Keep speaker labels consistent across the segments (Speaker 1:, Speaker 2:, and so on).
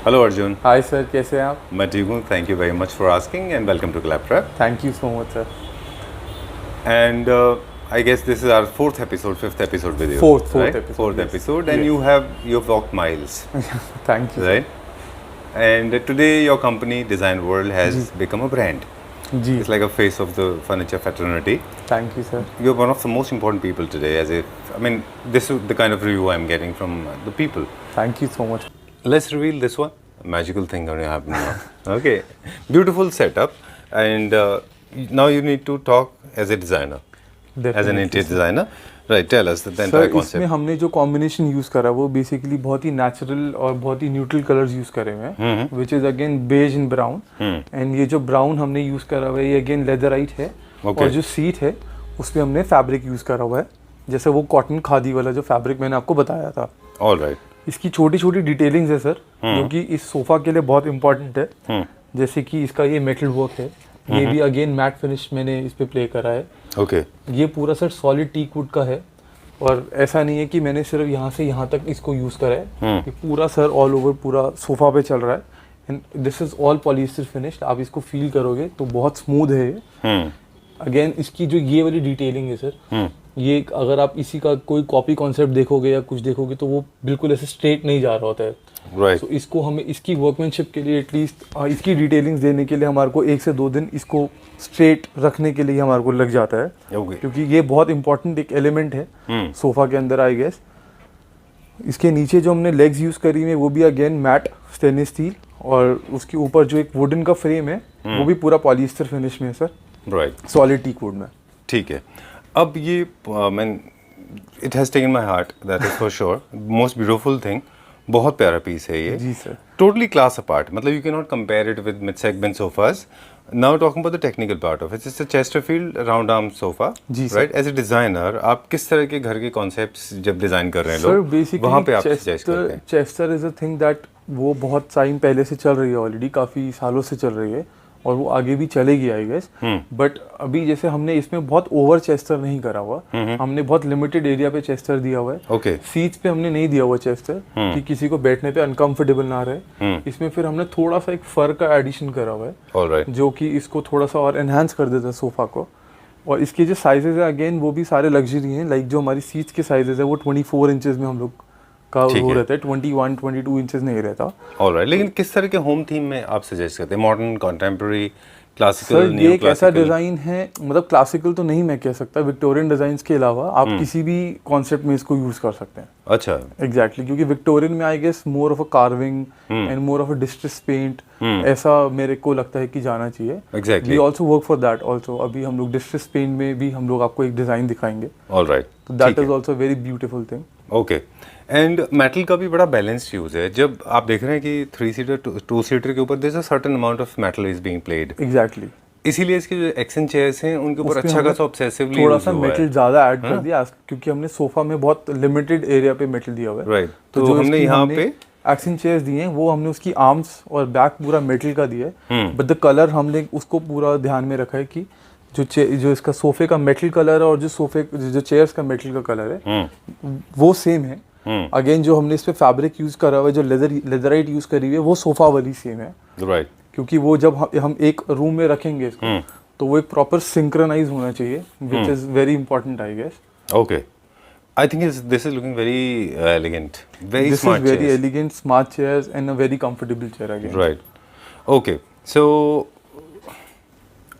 Speaker 1: Hello Arjun.
Speaker 2: Hi sir, कैसे हैं आप?
Speaker 1: मैं ठीक हूँ, thank you very much for asking and welcome to clap trap.
Speaker 2: Thank you so much sir.
Speaker 1: And I guess this is our fifth episode with you.
Speaker 2: Fourth
Speaker 1: right?
Speaker 2: episode,
Speaker 1: Fourth
Speaker 2: yes.
Speaker 1: episode, and
Speaker 2: Yes.
Speaker 1: you've walked miles,
Speaker 2: thank you
Speaker 1: right? And today your company Design World has
Speaker 2: जी
Speaker 1: become a brand.
Speaker 2: जी
Speaker 1: It's like a face of the furniture fraternity.
Speaker 2: Thank you sir.
Speaker 1: You're one of the most important people today. This is the kind of review I'm getting from the people.
Speaker 2: Thank you so much.
Speaker 1: Let's reveal this one. A magical thing going to happen now. Okay, beautiful setup, and now you need to talk as a designer, as an interior designer. Right, tell us the entire
Speaker 2: sir, इसमें
Speaker 1: concept.
Speaker 2: हमने जो combination use करा वो basically बहुत ही natural और बहुत ही neutral colours use करे हुए हैं, which is again beige in brown. And ये जो ब्राउन हमने यूज़ करा हुआ है ये अगेन लेदराइट है।
Speaker 1: Okay.
Speaker 2: और जो सीट है उसमें हमने फैब्रिक यूज़ करा हुआ है, जैसे वो कॉटन खादी वाला जो फैब्रिक मैंने आपको बताया था।
Speaker 1: All right.
Speaker 2: इसकी छोटी छोटी डिटेलिंग्स है सर, जो कि इस सोफ़ा के लिए बहुत इंपॉर्टेंट है। जैसे कि इसका ये मेटल वर्क है, ये भी अगेन मैट फिनिश मैंने इस पे प्ले करा है।
Speaker 1: Okay.
Speaker 2: ये पूरा सर सॉलिड टीक वुड का है, और ऐसा नहीं है कि मैंने सिर्फ यहाँ से यहाँ तक इसको यूज़ करा है। ये पूरा सर ऑल ओवर पूरा सोफ़ा पे चल रहा है, and this is all polyester finished. आप इसको फील करोगे तो बहुत स्मूथ है ये। अगेन इसकी जो ये वाली डिटेलिंग है सर, ये अगर आप इसी का कोई कॉपी कॉन्सेप्ट देखोगे या कुछ देखोगे तो वो बिल्कुल ऐसे स्ट्रेट नहीं जा रहा होता है।
Speaker 1: Right.
Speaker 2: तो इसको हमें इसकी वर्कमैनशिप के लिए एटलीस्ट इसकी डिटेलिंग्स देने के लिए हमारे को 1 से 2 दिन इसको स्ट्रेट रखने के लिए हमारे को लग जाता है।
Speaker 1: Okay.
Speaker 2: क्योंकि ये बहुत इंपॉर्टेंट एक एलिमेंट है सोफ़ा के अंदर, आई गेस। इसके नीचे जो हमने लेग्स यूज़ करी हुई है वो भी अगेन मैट स्टेनलेस स्टील, और उसके ऊपर जो एक वुडन का फ्रेम है वो भी पूरा पॉलिएस्टर फिनिश में है sir,
Speaker 1: Right.
Speaker 2: Solid teak wood में।
Speaker 1: ठीक है। अब ये it has taken my heart, that is for sure. Most beautiful thing. बहुत प्यारा पीस है ये।
Speaker 2: जी सर।
Speaker 1: Totally class apart. मतलब you cannot compare it with mid-segment sofas. Now talking about the technical part of it, it's a Chesterfield round arm sofa.
Speaker 2: जी sir.
Speaker 1: Right? As a designer, आप किस तरह के घर के concepts जब design कर रहे हैं
Speaker 2: सर
Speaker 1: लोग,
Speaker 2: बेसिकली
Speaker 1: वहाँ पे आप सजेस्ट करते हैं?
Speaker 2: Chester is a thing that वो बहुत टाइम पहले से चल रही है, ऑलरेडी काफ़ी सालों से चल रही है, और वो आगे भी चलेगी आई गेस। बट अभी जैसे हमने इसमें बहुत ओवर चेस्टर नहीं करा हुआ, हमने बहुत लिमिटेड एरिया पे चेस्टर दिया हुआ है।
Speaker 1: Okay.
Speaker 2: सीट्स पे हमने नहीं दिया हुआ चेस्टर कि किसी को बैठने पे अनकंफर्टेबल ना रहे। इसमें फिर हमने थोड़ा सा एक फर का एडिशन करा हुआ है,
Speaker 1: All right.
Speaker 2: जो कि इसको थोड़ा सा और एनहांस कर देता है सोफ़ा को। और इसके जो साइजेस है अगेन वो भी सारे लग्जरी हैं, लाइक जो हमारी सीट्स के साइजेस है वो 24 इंचेस में हम लोग का
Speaker 1: ठीक
Speaker 2: वो
Speaker 1: है।
Speaker 2: रहता है, 21 22 इंचेस नहीं रहता।
Speaker 1: All right. लेकिन किस तरह के होम थीम में आप सजेस्ट करते हैं? मॉडर्न, कंटेम्प्रेरी, क्लासिकल,
Speaker 2: सर ये
Speaker 1: न्यू
Speaker 2: एक ऐसा
Speaker 1: क्लासिकल?
Speaker 2: डिज़ाइन है, मतलब क्लासिकल तो नहीं मैं कह सकता, विक्टोरियन डिज़ाइंस के अलावा आप किसी भी कॉन्सेप्ट में इसको यूज़ कर सकते हैं।
Speaker 1: अच्छा।
Speaker 2: एग्जैक्टली, क्योंकि विक्टोरियन में I guess more of a carving and more of a distress paint, ऐसा मेरे को लगता है कि जाना चाहिए।
Speaker 1: Exactly.
Speaker 2: We also work for that also. अभी हम लोग डिस्ट्रेस पेंट में भी हम लोग आपको एक डिज़ाइन दिखाएंगे,
Speaker 1: All right.
Speaker 2: तो दैट
Speaker 1: ठीक है।
Speaker 2: Is also very beautiful thing.
Speaker 1: Okay. And metal का भी बड़ा बैलेंस्ड यूज है। जब आप देख रहे हैं कि 3 सीटर 2 सीटर के ऊपर there is a certain amount of metal is being played,
Speaker 2: exactly,
Speaker 1: इसीलिए इसके जो एक्शन चेयर्स हैं उनके ऊपर
Speaker 2: उसपे
Speaker 1: अच्छा
Speaker 2: हमने
Speaker 1: खासा ऑब्सेसिवली
Speaker 2: थोड़ा
Speaker 1: यूज
Speaker 2: सा
Speaker 1: हुआ
Speaker 2: मेटल
Speaker 1: है।
Speaker 2: ज़्यादा ऐड कर दिया, क्योंकि हमने सोफा में बहुत लिमिटेड एरिया पे मेटल दिया हुआ है।
Speaker 1: राइट। तो
Speaker 2: जो
Speaker 1: हमने
Speaker 2: इसकी
Speaker 1: यहाँ पे
Speaker 2: एक्शन चेयर्स दिए हैं वो हमने उसकी आर्म्स और बैक पूरा मेटल का दिया है, बट द कलर हमने उसको पूरा ध्यान में रखा है कि जो इसका सोफे का मेटल कलर है और जो चेयर्स का मेटल का कलर है वो सेम है। अगेन जो हमने इस पे फैब्रिक यूज करा हुआ है, जो लेदराइट यूज करी हुई है वो सोफा वाली सेम है।
Speaker 1: राइट।
Speaker 2: क्योंकि वो जब हम एक रूम में रखेंगे इसको तो वो एक प्रॉपर सिंक्रोनाइज होना चाहिए, which is very important I guess.
Speaker 1: Okay. I think this is looking very elegant, very
Speaker 2: this is
Speaker 1: smart
Speaker 2: very
Speaker 1: chairs.
Speaker 2: Elegant smart chairs and a very comfortable chair again.
Speaker 1: Right. Okay. So,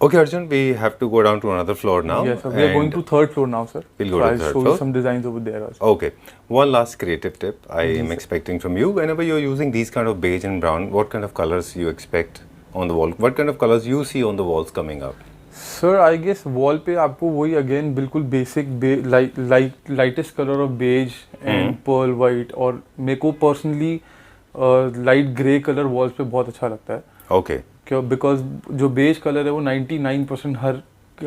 Speaker 1: okay, Arjun, we have to go down to another floor now.
Speaker 2: Yes, sir. We are going
Speaker 1: and-
Speaker 2: to third floor now, sir.
Speaker 1: We'll go
Speaker 2: so
Speaker 1: to
Speaker 2: I'll
Speaker 1: third
Speaker 2: show
Speaker 1: floor.
Speaker 2: you some designs over there also.
Speaker 1: Okay. One last creative tip I am expecting from you. Whenever you're using these kind of beige and brown, what kind of colors you expect on the wall? What kind of colors you see on the walls coming up?
Speaker 2: Sir I guess wall पे आपको वही again बिल्कुल basic lightest colour of beige and pearl white, और मेरे को personally light grey colour walls पे बहुत अच्छा लगता है।
Speaker 1: Okay.
Speaker 2: क्यों? बिकॉज जो बेज कलर है वो 99%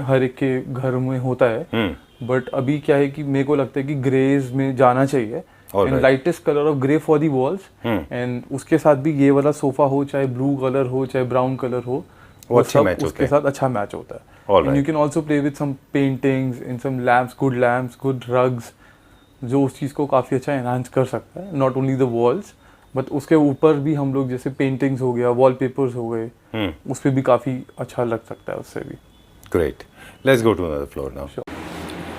Speaker 2: हर एक के घर में होता है, बट अभी क्या है कि मेरे को लगता है कि ग्रेज में जाना चाहिए, and lightest colour of grey for the walls, and उसके साथ भी ये वाला सोफा हो, चाहे ब्लू कलर हो चाहे ब्राउन कलर हो, वो सब उसके साथ अच्छा मैच होता है। And you can also play with some paintings in some lamps, good rugs, जो उस चीज़ को काफ़ी अच्छा एनहांस कर सकता है, not only the walls but उसके ऊपर भी हम लोग जैसे पेंटिंग्स हो गया, वॉलपेपर्स हो गए, उस पर भी काफ़ी अच्छा लग सकता है उससे भी.
Speaker 1: Great. Let's go to another floor now.
Speaker 2: Sure.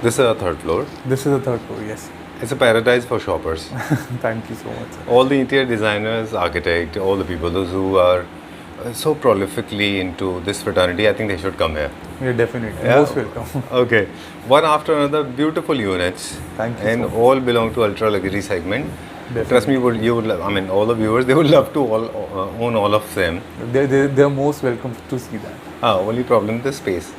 Speaker 1: This is our third floor.
Speaker 2: This is the third floor, yes.
Speaker 1: It's a paradise for shoppers.
Speaker 2: Thank you so much.
Speaker 1: All the interior designers, architects, all the people, those who are so prolifically into this fraternity, I think they should come here.
Speaker 2: Yeah, definitely.
Speaker 1: Yeah.
Speaker 2: Most welcome.
Speaker 1: Okay. One after another, beautiful units.
Speaker 2: Thank you
Speaker 1: And
Speaker 2: so much.
Speaker 1: all belong to ultra luxury segment.
Speaker 2: Definitely.
Speaker 1: Trust me, you would love, I mean, all the viewers, they would love to own all of them.
Speaker 2: They're most welcome to see that.
Speaker 1: Only problem is space.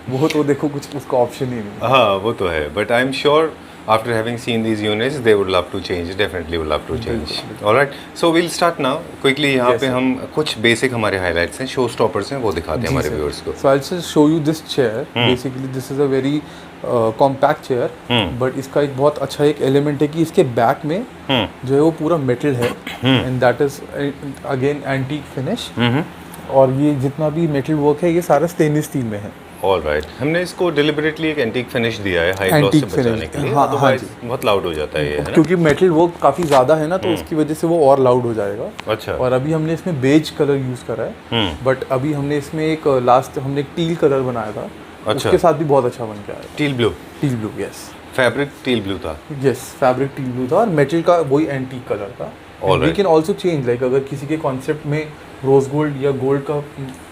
Speaker 2: वो तो देखो कुछ उसका option ही नहीं.
Speaker 1: हाँ वो तो है, but I'm sure after having seen these units, they would love to change. Definitely would love to change. All right. So we'll start now. Quickly यहाँ
Speaker 2: Yes,
Speaker 1: पे
Speaker 2: sir.
Speaker 1: हम कुछ basic हमारे highlights हैं, show stoppers हैं, वो दिखाते हैं हमारे viewers को.
Speaker 2: So I'll just show you this chair. Basically this is a very compact chair. But इसका एक बहुत अच्छा एक element है कि इसके back में जो है वो पूरा metal है. And that is again antique finish. और ये जितना भी metal work है ये सारा stainless steel में है.
Speaker 1: All right. हमने इसको deliberately एक antique finish दिया है, high gloss से
Speaker 2: Antique
Speaker 1: बचाने
Speaker 2: finish.
Speaker 1: के लिए.
Speaker 2: हाँ,
Speaker 1: Otherwise
Speaker 2: हाँ
Speaker 1: बहुत loud हो जाता है ये, है ना?
Speaker 2: क्योंकि मेटल वर्क काफ़ी ज़्यादा है ना, तो उसकी वजह से वो और लाउड हो जाएगा.
Speaker 1: अच्छा.
Speaker 2: और अभी हमने इसमें बेज कलर यूज़ करा है. बट अभी हमने इसमें एक लास्ट हमने एक टील कलर बनाया था.
Speaker 1: अच्छा.
Speaker 2: उसके साथ भी बहुत अच्छा बन के आया.
Speaker 1: Teal blue.
Speaker 2: Teal blue, yes.
Speaker 1: Fabric teal blue था.
Speaker 2: यस, फैब्रिक टील ब्लू था और मेटल का वही एंटीक कलर था.
Speaker 1: All
Speaker 2: we
Speaker 1: right.
Speaker 2: Can also change, like अगर किसी के कॉन्सेप्ट में रोज गोल्ड या गोल्ड का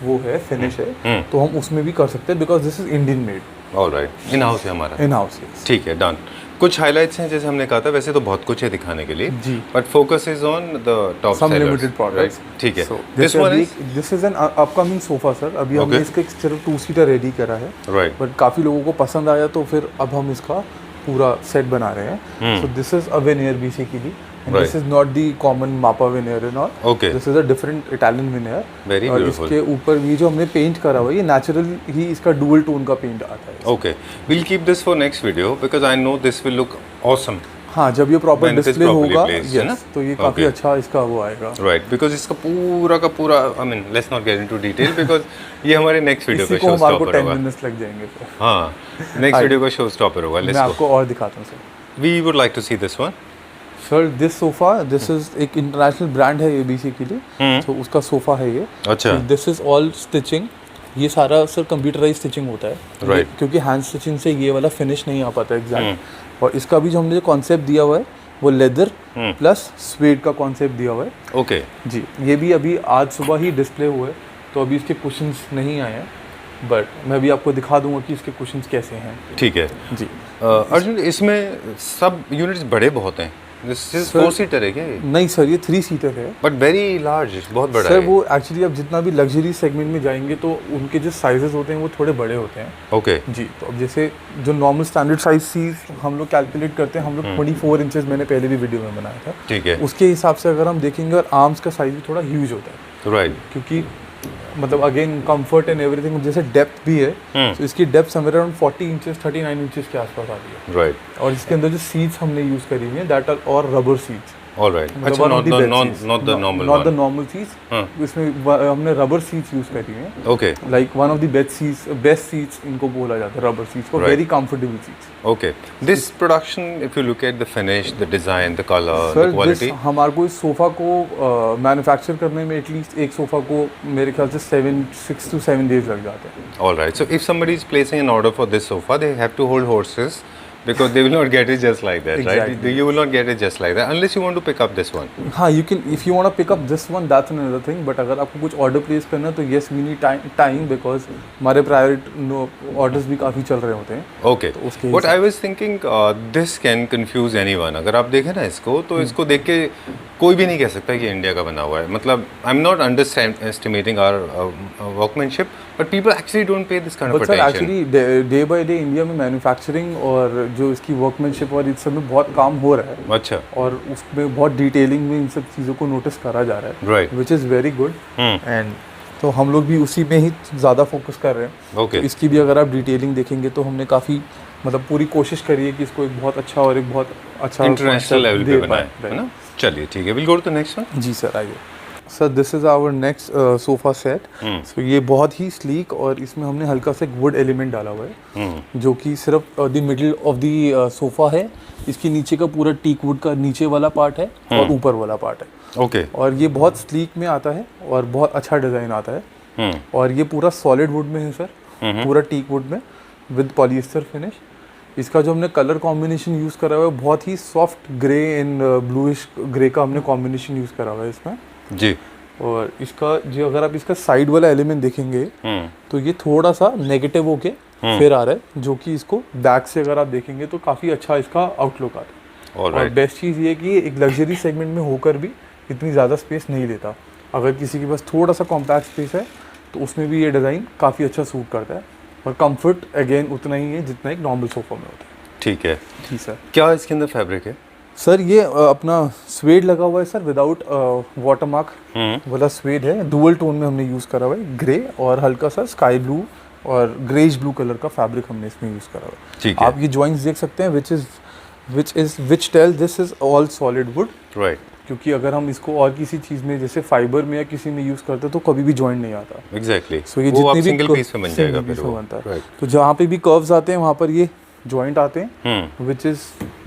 Speaker 2: वो है फिनिश है, तो हम उसमें भी कर सकते हैं, because this is Indian made.
Speaker 1: All right. In house है हमारा.
Speaker 2: In house.
Speaker 1: ठीक है, डन. कुछ हाइलाइट्स हैं जैसे हमने कहा था, वैसे तो बहुत कुछ है दिखाने के लिए
Speaker 2: जी.
Speaker 1: But focus is on the top
Speaker 2: Some
Speaker 1: sellers,
Speaker 2: limited products.
Speaker 1: right? ठीक है.
Speaker 2: So,
Speaker 1: this one is
Speaker 2: this is an upcoming sofa, sir. अभी हमने
Speaker 1: Okay.
Speaker 2: इसका एक सिर्फ 2-seater रेडी करा है.
Speaker 1: राइट.
Speaker 2: बट काफ़ी लोगों को पसंद आया, तो फिर अब हम इसका पूरा सेट बना रहे हैं. So this is a veneer basically, and this is not the common maple veneer and all.
Speaker 1: Okay.
Speaker 2: This is a different Italian veneer.
Speaker 1: Very
Speaker 2: और
Speaker 1: beautiful.
Speaker 2: इसके ऊपर भी जो हमने पेंट करा हुआ है, ये नेचुरल ही इसका डुअल टोन का पेंट आता है.
Speaker 1: Okay, will keep this for next video because I know this will look awesome.
Speaker 2: हाँ, जब ये proper
Speaker 1: When it is
Speaker 2: display
Speaker 1: properly
Speaker 2: होगा,
Speaker 1: placed, है ना?
Speaker 2: yes, तो ये काफ़ी
Speaker 1: Okay.
Speaker 2: अच्छा इसका वो आएगा.
Speaker 1: राइट, बिकॉज इसका पूरा का पूरा, I mean let's not get into detail because ये हमारे नेक्स्ट वीडियो
Speaker 2: इसी
Speaker 1: का
Speaker 2: को
Speaker 1: शो
Speaker 2: हमारे को
Speaker 1: स्टॉपर
Speaker 2: 10
Speaker 1: होगा.
Speaker 2: मिनट्स लग जाएंगे. फिर
Speaker 1: हाँ, नेक्स्ट वीडियो का शो स्टॉपर होगा.
Speaker 2: मैं
Speaker 1: लेट्स गो.
Speaker 2: आपको और दिखाता हूँ sir.
Speaker 1: We would like to see this one.
Speaker 2: Sir this sofa, this is एक इंटरनेशनल ब्रांड है ये बेसिकली. तो उसका सोफा है ये.
Speaker 1: अच्छा.
Speaker 2: This is all stitching. ये सारा सर कंप्यूटराइज स्टिचिंग होता है.
Speaker 1: Right.
Speaker 2: क्योंकि हैंड स्टिचिंग से ये वाला फिनिश नहीं आ पाता एग्जैक्ट. और इसका भी जो हमने जो कॉन्सेप्ट दिया हुआ है वो लेदर प्लस स्वेड का कॉन्सेप्ट दिया हुआ है.
Speaker 1: ओके.
Speaker 2: जी, ये भी अभी आज सुबह ही डिस्प्ले हुए, तो अभी इसके कुशन्स नहीं आए हैं, बट मैं भी आपको दिखा दूंगा कि इसके कुशन्स कैसे हैं.
Speaker 1: ठीक है.
Speaker 2: जी.
Speaker 1: अर्जुन, इसमें सब यूनिट्स बड़े बहुत हैं. दिस इज 4 सीटर है क्या ये?
Speaker 2: नहीं सर, ये 3 सीटर है.
Speaker 1: बट वेरी लार्ज, बहुत बड़ा
Speaker 2: सर
Speaker 1: है.
Speaker 2: वो एक्चुअली अब जितना भी लग्जरी सेगमेंट में जाएंगे तो उनके जो साइजेस होते हैं वो थोड़े बड़े होते हैं.
Speaker 1: ओके.
Speaker 2: जी. तो अब जैसे जो नॉर्मल स्टैंडर्ड साइज सीज हम लोग कैलकुलेट करते हैं, हम लोग 24 इंचेस मैंने पहले भी वीडियो में बनाया था.
Speaker 1: ठीक है.
Speaker 2: उसके हिसाब से अगर हम देखेंगे, और आर्म्स का साइज भी थोड़ा ह्यूज होता है.
Speaker 1: राइट.
Speaker 2: क्योंकि मतलब अगेन कंफर्ट एंड एवरीथिंग, जैसे डेप्थ भी है, तो इसकी depth somewhere around 40 inches 39 inches के आसपास आती है.
Speaker 1: राइट.
Speaker 2: और इसके अंदर जो सीट्स हमने यूज़ करी हुई हैं दैट आर और रबर सीट्स.
Speaker 1: All right. अच्छा, not the normal
Speaker 2: not the
Speaker 1: one.
Speaker 2: Normal seats. इसमें हमने रबर सीट्स यूज़ करी हुई हैं.
Speaker 1: Okay.
Speaker 2: Like one of the best seats इनको बोला जाता है, रबर सीट्स को.
Speaker 1: Right.
Speaker 2: Very comfortable seats.
Speaker 1: Okay. This production, if you look at the finish, the design, the colour, the
Speaker 2: sir
Speaker 1: quality.
Speaker 2: हमारे को इस सोफ़ा को मैन्युफैक्चर करने में एटलीस्ट एक सोफ़ा को मेरे ख्याल से 6 to 7 डेज लग जाते हैं.
Speaker 1: All right. So if somebody is placing an order for this sofa, they have to hold horses because they will not get it just like that, right?
Speaker 2: Exactly.
Speaker 1: You will not get it just like that unless you want to pick up this one.
Speaker 2: हाँ, you can if you want to pick up this one, that's another thing. But अगर आपको कुछ order place करना है तो yes, we need time because हमारे private orders भी काफ़ी चल रहे होते हैं.
Speaker 1: Okay.
Speaker 2: उसके
Speaker 1: What I was thinking, this can confuse anyone. अगर आप देखें ना इसको, तो इसको देख के कोई भी नहीं कह सकता कि इंडिया का बना हुआ है. मतलब I'm not underestimating our workmanship, but people actually don't pay this kind of
Speaker 2: but sir
Speaker 1: attention.
Speaker 2: Actually day by day India में मैन्युफैक्चरिंग और जो इसकी वर्कमैनशिप और इस सब में बहुत काम हो रहा है.
Speaker 1: अच्छा.
Speaker 2: और उसमें बहुत डिटेलिंग में इन सब चीज़ों को नोटिस करा जा रहा है.
Speaker 1: Right.
Speaker 2: Which is very good. And तो हम लोग भी उसी में ही ज़्यादा फोकस कर रहे हैं.
Speaker 1: Okay.
Speaker 2: तो इसकी भी अगर आप डिटेलिंग देखेंगे तो हमने काफ़ी मतलब पूरी कोशिश करी है कि इसको एक बहुत अच्छा और एक बहुत अच्छा
Speaker 1: इंटरनेशनल
Speaker 2: concept
Speaker 1: लेवल पे
Speaker 2: दे
Speaker 1: बनाए,
Speaker 2: पाएं.
Speaker 1: है ना? चलिए ठीक है. We'll go to the next one.
Speaker 2: जी सर, आइए. Sir this is our next sofa set. So ये बहुत ही स्लीक और इसमें हमने हल्का सा एक वुड एलिमेंट डाला हुआ है जो कि सिर्फ the middle of the sofa है। इसके नीचे का पूरा टीक वुड का नीचे वाला पार्ट है और ऊपर वाला पार्ट है।
Speaker 1: ओके।
Speaker 2: और ये बहुत स्लीक में आता है और बहुत अच्छा डिज़ाइन आता है। और ये पूरा सॉलिड वुड में है सर, पूरा टीक वुड में विद पॉलिएस्टर फिनिश। इसका जो हमने कलर कॉम्बिनेशन यूज़ करा हुआ है बहुत ही soft grey and bluish grey का हमने कॉम्बिनेशन यूज़ करा हुआ है इसमें
Speaker 1: जी।
Speaker 2: और इसका जो अगर आप इसका साइड वाला एलिमेंट देखेंगे तो ये थोड़ा सा नेगेटिव होके फिर आ रहा है, जो कि इसको बैक से अगर आप देखेंगे तो काफ़ी अच्छा इसका आउटलुक आता है। और बेस्ट चीज़ ये कि एक लग्जरी सेगमेंट में होकर भी इतनी ज़्यादा स्पेस नहीं लेता। अगर किसी के पास थोड़ा सा कॉम्पैक्ट स्पेस है तो उसमें भी ये डिज़ाइन काफ़ी अच्छा सूट करता है। और कंफर्ट अगेन उतना ही है जितना एक नॉर्मल सोफ़ा में होता है।
Speaker 1: ठीक है
Speaker 2: जी सर।
Speaker 1: क्या इसके अंदर फैब्रिक है?
Speaker 2: सर ये अपना स्वेड लगा हुआ है सर, विदाउट वाटरमार्क वाला स्वेड है। डुअल टोन में हमने यूज़ करा हुआ है, ग्रे और हल्का सा स्काई ब्लू और ग्रेज ब्लू कलर का फैब्रिक हमने इसमें यूज़ करा हुआ है।
Speaker 1: ठीक है।
Speaker 2: आप ये जॉइंट्स देख सकते हैं which tell this is all solid wood.
Speaker 1: Right.
Speaker 2: क्योंकि अगर हम इसको और किसी चीज़ में जैसे फाइबर में या किसी में यूज़ करते हैं तो कभी भी जॉइंट नहीं आता।
Speaker 1: एग्जैक्टली।
Speaker 2: सो ये
Speaker 1: वो
Speaker 2: जितनी भी
Speaker 1: सिंगल पीस में बन जाएगा फिर वो।
Speaker 2: बनता है।
Speaker 1: राइट।
Speaker 2: तो जहाँ पे भी कर्व्स आते हैं वहाँ पर ये जॉइंट आते हैं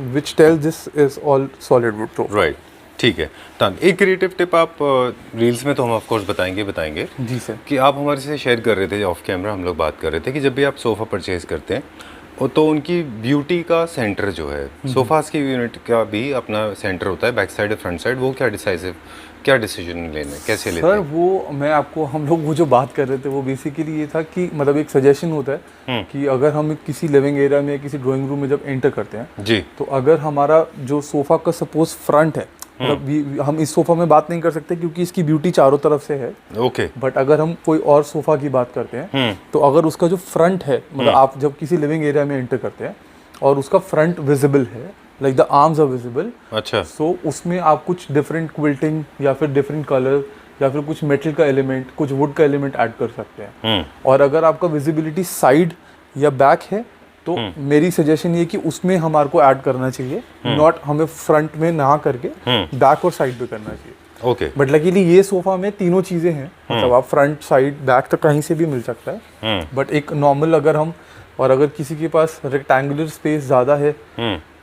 Speaker 2: which tell this is all solid wood. तो
Speaker 1: राइट, ठीक है डन। एक क्रिएटिव टिप आप रील्स में तो हम ऑफ कोर्स बताएंगे
Speaker 2: जी सर
Speaker 1: कि आप हमारे से शेयर कर रहे थे ऑफ कैमरा, हम लोग बात कर रहे थे कि जब भी आप सोफ़ा परचेज करते हैं तो उनकी ब्यूटी का सेंटर जो है, सोफास की यूनिट का भी अपना सेंटर होता है, बैक साइड फ्रंट साइड, वो क्या डिसीजन लेने कैसे लेते
Speaker 2: सर
Speaker 1: हैं?
Speaker 2: वो मैं आपको हम लोग वो जो बात कर रहे थे वो बेसिकली ये था कि मतलब एक सजेशन होता है कि अगर हम किसी लिविंग एरिया में या किसी ड्राइंग रूम में जब एंटर करते हैं
Speaker 1: जी,
Speaker 2: तो अगर हमारा जो सोफ़ा का सपोज फ्रंट है, मतलब हम इस सोफ़ा में बात नहीं कर सकते क्योंकि इसकी ब्यूटी चारों तरफ से है।
Speaker 1: ओके।
Speaker 2: बट अगर हम कोई और सोफ़ा की बात करते हैं तो अगर उसका जो फ्रंट है, मतलब आप जब किसी लिविंग एरिया में एंटर करते हैं और उसका फ्रंट विजिबल है, like the arms are visible,
Speaker 1: अच्छा,
Speaker 2: सो उसमें आप कुछ डिफरेंट क्विल्टिंग या फिर डिफरेंट कलर या फिर कुछ मेटल का एलिमेंट, कुछ वुड का एलिमेंट ऐड कर सकते हैं। और अगर आपका विजिबिलिटी साइड या बैक है तो मेरी सजेशन ये कि उसमें हमारे को ऐड करना चाहिए, नॉट हमें फ्रंट में ना करके बैक और साइड पे करना चाहिए।
Speaker 1: ओके।
Speaker 2: बट लकीली ये सोफा में तीनों चीज़ें हैं, मतलब आप फ्रंट साइड बैक तो कहीं से भी मिल सकता है। बट एक नॉर्मल अगर किसी के पास रेक्टेंगुलर स्पेस ज़्यादा है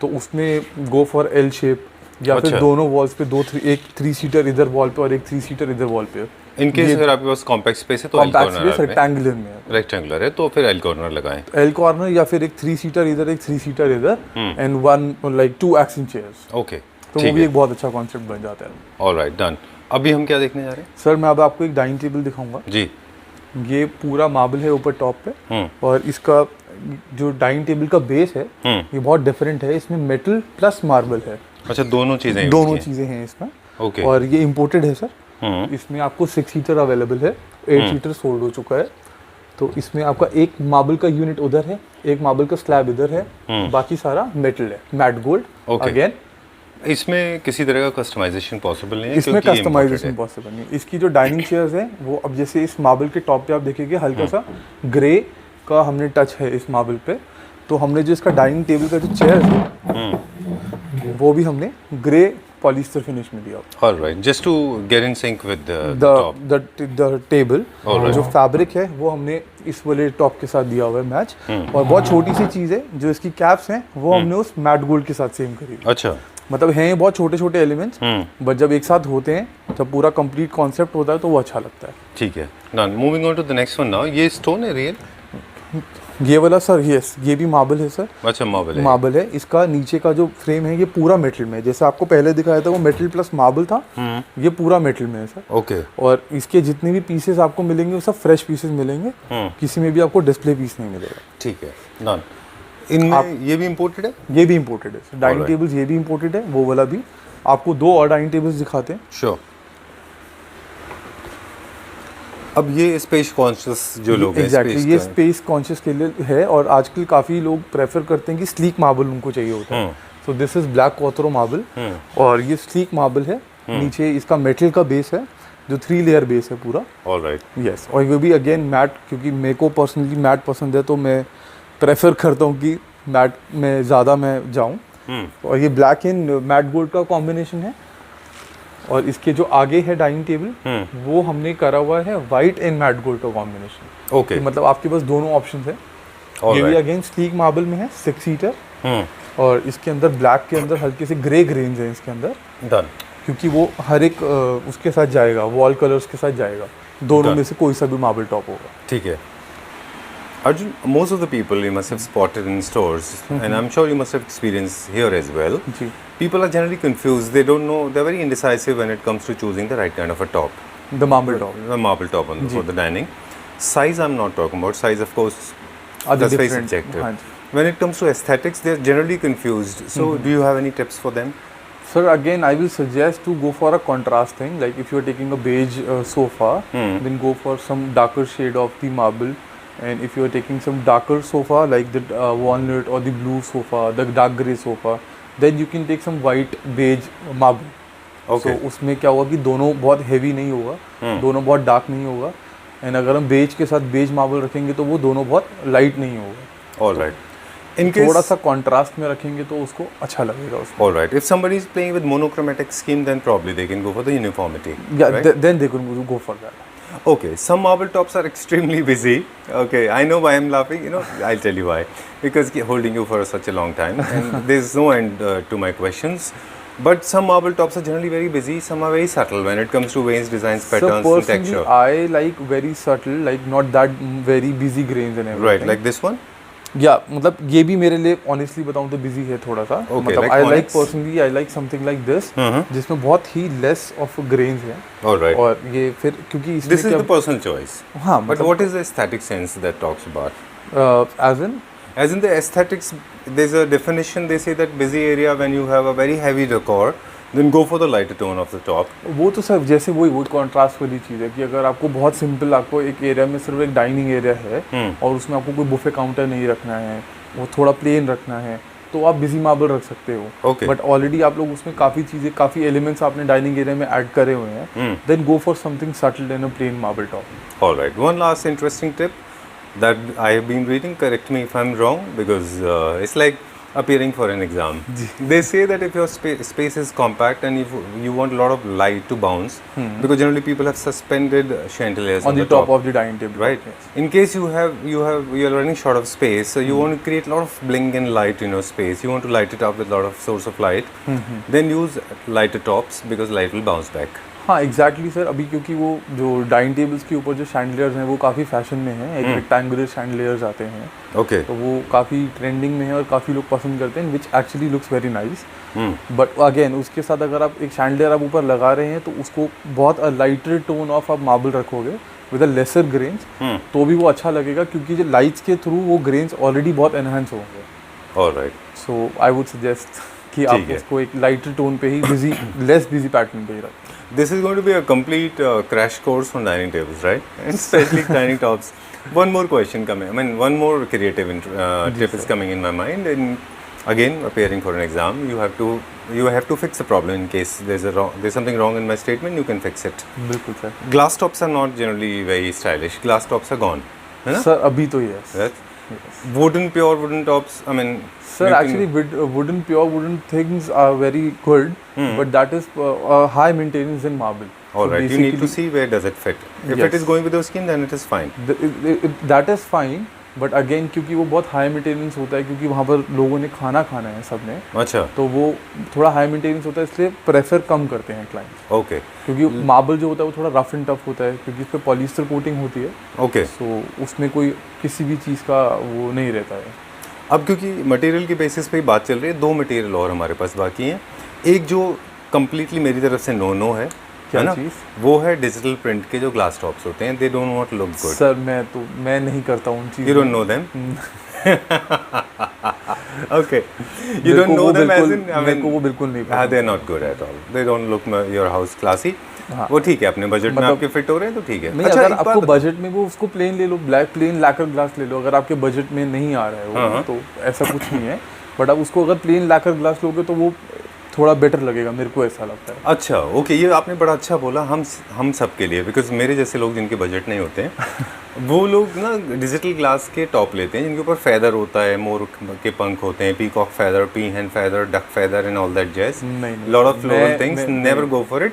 Speaker 2: तो उसमें गो फॉर एल शेप या फिर दोनों वॉल्स पे एक 3 सीटर इधर वॉल पे और एक 3 सीटर इधर वॉल पे।
Speaker 1: इन केस अगर आपके पास कॉम्पैक्ट स्पेस है तो एल कॉर्नर
Speaker 2: रेक्टेंगुलर में
Speaker 1: रेक्टेंगुलर है तो फिर एल कॉर्नर लगाएं।
Speaker 2: एल कॉर्नर या फिर एक 3 सीटर इधर, एक 3 सीटर इधर and one like 2 accent chairs.
Speaker 1: Okay,
Speaker 2: तो वो भी एक बहुत अच्छा कॉन्सेप्ट बन जाता है।
Speaker 1: All right, done. अभी हम क्या देखने जा रहे हैं?
Speaker 2: सर मैं अब आपको एक डाइनिंग टेबल दिखाऊंगा
Speaker 1: जी।
Speaker 2: ये पूरा मार्बल है ऊपर टॉप पे और इसका जो डाइनिंग टेबल का बेस है ये बहुत डिफरेंट है, इसमें मेटल प्लस मार्बल है।
Speaker 1: अच्छा, दोनों चीज़ें
Speaker 2: हैं इसमें।
Speaker 1: ओके।
Speaker 2: और ये इम्पोर्टेड है सर। इसमें आपको 6 सीटर अवेलेबल है, 8 सीटर सोल्ड हो चुका है। तो इसमें आपका एक मार्बल का यूनिट उधर है, एक मार्बल का स्लैब इधर है, बाकी सारा मेटल है, मैट गोल्ड। अगेन
Speaker 1: इसमें किसी तरह का कस्टमाइजेशन पॉसिबल नहीं है?
Speaker 2: इसमें कस्टमाइजेशन पॉसिबल नहीं। इसकी जो डाइनिंग चेयर्स हैं वो अब जैसे इस मार्बल के टॉप पे आप देखेंगे हल्का सा ग्रे का हमने टच है इस मार्बल पे, तो हमने जो इसका डाइनिंग टेबल का जो चेयर है वो भी हमने ग्रे पॉलिस्टर फिनिश में दिया।
Speaker 1: Alright, just to get in sync with
Speaker 2: the table. जो फैब्रिक है वो हमने इस वाले टॉप के साथ दिया हुआ है मैच। और बहुत छोटी सी चीज़ है, जो इसकी कैप्स हैं वो हमने उस मैट गोल्ड के साथ सेम करी।
Speaker 1: अच्छा,
Speaker 2: मतलब हैं बहुत छोटे छोटे एलिमेंट्स, बट जब एक साथ होते हैं, जब पूरा कंप्लीट कॉन्सेप्ट होता है तो वो अच्छा लगता है।
Speaker 1: ठीक है, done. Moving on to the next one now. ये स्टोन है रियल?
Speaker 2: ये वाला सर यस, ये भी मार्बल है सर।
Speaker 1: अच्छा, मार्बल है।
Speaker 2: इसका नीचे का जो फ्रेम है ये पूरा मेटल में है, जैसे आपको पहले दिखाया था वो मेटल प्लस मार्बल था, ये पूरा मेटल में है सर।
Speaker 1: ओके।
Speaker 2: और इसके जितने भी पीसेस आपको मिलेंगे वो सब फ्रेश पीसेस मिलेंगे, किसी में भी आपको डिस्प्ले पीस नहीं मिलेगा।
Speaker 1: ठीक है, डन। इनमें ये भी इम्पोर्टेड है?
Speaker 2: ये भी इम्पोर्टेड है डाइनिंग टेबल्स, ये भी इम्पोर्टेड है, वो वाला भी। आपको 2 और डाइनिंग टेबल्स दिखाते हैं।
Speaker 1: श्योर। अब ये स्पेस कॉन्शियस जो लोग हैं,
Speaker 2: एग्जैक्टली ये स्पेस कॉन्शियस के लिए है। और आजकल काफ़ी लोग प्रेफर करते हैं कि स्लीक मार्बल उनको चाहिए होता है। सो दिस इज़ ब्लैक क्वार्टरो मार्बल और ये स्लीक मार्बल है। नीचे इसका मेटल का बेस है जो 3 लेयर बेस है पूरा।
Speaker 1: Alright,
Speaker 2: yes. और ये भी अगेन मैट, क्योंकि मेरे को पर्सनली मैट पसंद है तो मैं प्रेफर करता हूँ कि मैट में ज़्यादा मैं जाऊँ। और ये ब्लैक एंड मैट गोल्ड का कॉम्बिनेशन है। और इसके जो आगे है डाइनिंग टेबल वो हमने करा हुआ है वाइट एंड मैट गोल्ड का कॉम्बिनेशन।
Speaker 1: ओके,
Speaker 2: मतलब आपके पास दोनों ऑप्शन है। ये भी अगेन स्लीक मार्बल में है, 6 सीटर। और इसके अंदर ब्लैक के अंदर हल्के से ग्रे ग्रेन्स हैं इसके अंदर।
Speaker 1: डन।
Speaker 2: क्योंकि वो हर एक उसके साथ जाएगा, वॉल कलर्स के साथ जाएगा, दोनों में से कोई सा भी मार्बल टॉप होगा।
Speaker 1: ठीक है Arjun, most of the people you must have spotted in stores, and I'm sure you must have experienced here as well.
Speaker 2: Ji.
Speaker 1: People are generally confused. They don't know. They're very indecisive when it comes to choosing the right kind of a top.
Speaker 2: The marble top.
Speaker 1: The marble top for the dining. Size, I'm not talking about. Size, of course, that's very subjective.
Speaker 2: हाँ जी।
Speaker 1: When it comes to aesthetics, they're generally confused. So, do you have any tips for them?
Speaker 2: Sir, again, I will suggest to go for a contrast thing. Like if you're taking a beige sofa, then go for some darker shade of the marble. And if you are taking some darker sofa like the walnut or the blue sofa, the dark grey sofa, then you can take some white beige marble.
Speaker 1: Okay.
Speaker 2: So उसमें क्या होगा कि दोनों बहुत heavy नहीं होगा, दोनों बहुत dark नहीं होगा, and अगर हम beige के साथ beige marble रखेंगे तो वो दोनों बहुत light नहीं होगा।
Speaker 1: All right. In case
Speaker 2: थोड़ा सा contrast में रखेंगे तो उसको अच्छा लगेगा उसमें।
Speaker 1: All right. If somebody is playing with monochromatic scheme, then probably they can go for the uniformity.
Speaker 2: Yeah,
Speaker 1: right?
Speaker 2: then they can go for that.
Speaker 1: Okay, some marble tops are extremely busy. Okay, I know why I'm laughing. You know, I'll tell you why. Because holding you for such a long time, and there's no end to my questions. But some marble tops are generally very busy. Some are very subtle when it comes to veins, designs, patterns,
Speaker 2: So
Speaker 1: and texture.
Speaker 2: I like very subtle, like not that very busy grains and everything.
Speaker 1: Right, like this one.
Speaker 2: या मतलब ये भी मेरे लिए honestly बताऊं तो busy है थोड़ा सा। मतलब
Speaker 1: like
Speaker 2: I like
Speaker 1: onyx?
Speaker 2: Personally I like something like this जिसमें बहुत ही लेस ऑफ ग्रेन्स हैं।
Speaker 1: All right.
Speaker 2: और ये फिर क्योंकि इसमें
Speaker 1: This is the personal choice.
Speaker 2: हाँ
Speaker 1: But what is the aesthetic sense that talks about?
Speaker 2: As in
Speaker 1: As in the aesthetics, there's a definition. They say that busy area when you have a very heavy decor, then go for the lighter tone of the top.
Speaker 2: वो तो sir जैसे वो contrast वाली चीज़ है कि अगर आपको बहुत सिंपल, आपको एक एरिया में सिर्फ एक डाइनिंग एरिया है और उसमें आपको कोई बुफे काउंटर नहीं रखना है, वो थोड़ा प्लेन रखना है, तो आप बिजी मार्बल रख सकते हो।
Speaker 1: Okay.
Speaker 2: बट ऑलरेडी आप लोग उसमें काफ़ी चीज़ें, काफ़ी एलिमेंट्स आपने डाइनिंग एरिया में ऐड करे हुए हैं, then go for something subtle in a plain marble top.
Speaker 1: All right. One last interesting tip that I have been reading. Correct me if I'm wrong, because it's like appearing for an exam. They say that if your space is compact and if you want a lot of light to bounce, because generally people have suspended chandeliers
Speaker 2: on the top of the dining table,
Speaker 1: right?
Speaker 2: Yes.
Speaker 1: In case you are running short of space, so you want to create a lot of bling and light in your space. You want to light it up with a lot of source of light. Then use lighter tops because light will bounce back.
Speaker 2: हाँ exactly sir. अभी क्योंकि वो जो dining tables के ऊपर जो chandeliers हैं वो काफ़ी फैशन में हैं, एक रेक्टेंगुलर शैंडलियर्स आते हैं।
Speaker 1: Okay.
Speaker 2: तो वो काफ़ी ट्रेंडिंग में है और काफ़ी लोग पसंद करते हैं, which actually looks very nice. But again उसके साथ अगर आप एक शैंडलियर आप ऊपर लगा रहे हैं तो उसको बहुत लाइटर टोन ऑफ आप मार्बल रखोगे विद अ लेसर ग्रेन्स, तो भी वो अच्छा लगेगा क्योंकि जो लाइट्स के थ्रू वो ग्रेन्स ऑलरेडी बहुत एनहांस होंगे।
Speaker 1: All right.
Speaker 2: So I would suggest कि आप उसको एक लाइटर टोन पे ही बिजी, लेस बिजी पैटर्न पे ही रखें।
Speaker 1: This is going to be a complete crash course on dining tables, right? And especially dining tops. One more question coming. I mean, one more creative tip is coming in my mind. And again, appearing for an exam, you have to fix the problem in case there's something wrong in my statement. You can fix it.
Speaker 2: बिल्कुल sir.
Speaker 1: Glass tops are not generally very stylish. Glass tops are gone. है ना?
Speaker 2: Sir अभी तो yes.
Speaker 1: Right? Pure wooden tops. I mean.
Speaker 2: Sir, actually, pure wooden things are very good, but that is high maintenance in marble.
Speaker 1: All
Speaker 2: So
Speaker 1: right. You need to see where does it fit. If
Speaker 2: Yes.
Speaker 1: it is going with your skin, then it is fine.
Speaker 2: That is fine, but again क्योंकि वो बहुत high maintenance होता है, क्योंकि वहाँ पर लोगों ने खाना खाना है सब ने,
Speaker 1: अच्छा.
Speaker 2: तो वो थोड़ा हाई मेंटेनेंस होता है, इसलिए प्रेफर कम करते हैं क्लाइंट्स।
Speaker 1: Okay.
Speaker 2: क्योंकि मार्बल जो होता है वो थोड़ा रफ एंड टफ होता है, क्योंकि उस पर पॉलिस्टर कोटिंग होती है,
Speaker 1: Okay.
Speaker 2: तो उसमें कोई किसी भी चीज़ का वो नहीं रहता है।
Speaker 1: अब क्योंकि मटेरियल की बेसिस पे ही बात चल रही है, 2 मटेरियल और हमारे पास बाकी हैं। एक जो कम्प्लीटली मेरी तरफ से नो है,
Speaker 2: क्या
Speaker 1: है ना?
Speaker 2: चीज़?
Speaker 1: वो है डिजिटल प्रिंट के जो ग्लास टॉप्स होते हैं, they don't not look good.
Speaker 2: Sir मैं नहीं करता उन चीज़।
Speaker 1: You don't know them? Okay, you don't know them as in, I mean
Speaker 2: वो बिल्कुल नहीं
Speaker 1: हाँ, they are not good at all, they don't look your house classy.
Speaker 2: हाँ।
Speaker 1: वो ठीक है, अपने बजट में
Speaker 2: मतलब
Speaker 1: आपके फिट हो रहे हैं तो ठीक है।
Speaker 2: नहीं,
Speaker 1: अच्छा,
Speaker 2: अगर
Speaker 1: एक
Speaker 2: आपको
Speaker 1: बात
Speaker 2: बजट में वो उसको प्लेन ले लो, ब्लैक प्लेन लैकर ग्लास ले लो, अगर आपके बजट में नहीं आ रहा है वो, तो ऐसा कुछ नहीं है। बट आप उसको अगर प्लेन लैकर ग्लास लोगे तो वो थोड़ा बेटर लगेगा, मेरे को ऐसा लगता है।
Speaker 1: अच्छा ओके, ये आपने बड़ा अच्छा बोला हम सब के लिए, बिकॉज मेरे जैसे लोग जिनके बजट नहीं होते हैं वो लोग ना डिजिटल ग्लास के टॉप लेते हैं जिनके ऊपर फैदर होता है, मोर के पंख होते हैं, peacock feather, पीहन feather, duck feather and all that jazz, lot of floral things, never go for it.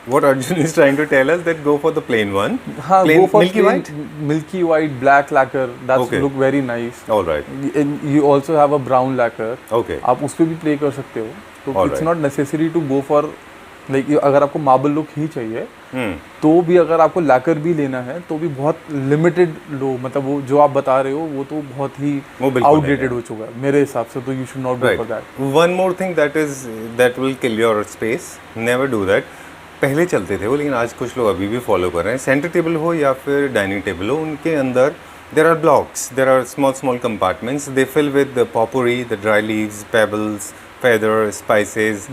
Speaker 1: What Arjun is trying to tell us that go for the plain one.
Speaker 2: हाँ,
Speaker 1: plain,
Speaker 2: go for
Speaker 1: milky
Speaker 2: plain,
Speaker 1: white.
Speaker 2: Milky white, black lacquer. That's
Speaker 1: Okay.
Speaker 2: look very nice.
Speaker 1: All right.
Speaker 2: And you also have a brown lacquer.
Speaker 1: Okay.
Speaker 2: आप उस पे भी play कर सकते हो. तो
Speaker 1: All
Speaker 2: it's
Speaker 1: right.
Speaker 2: not necessary to go for like अगर आपको मार्बल लुक ही चाहिए तो भी अगर आपको लैकर भी लेना है तो भी बहुत लिमिटेड लो, मतलब वो जो आप बता रहे हो वो तो बहुत ही आउटडेटेड हो चुका है मेरे हिसाब से, तो you should not go for that.
Speaker 1: One more thing that will kill your space. Never do that. पहले चलते थे वो, लेकिन आज कुछ लोग अभी भी फॉलो कर रहे हैं. सेंटर टेबल हो या फिर डाइनिंग टेबल हो, उनके अंदर there are blocks, there are small compartments. They fill with the potpourri, the dry leaves, pebbles, feather, spices.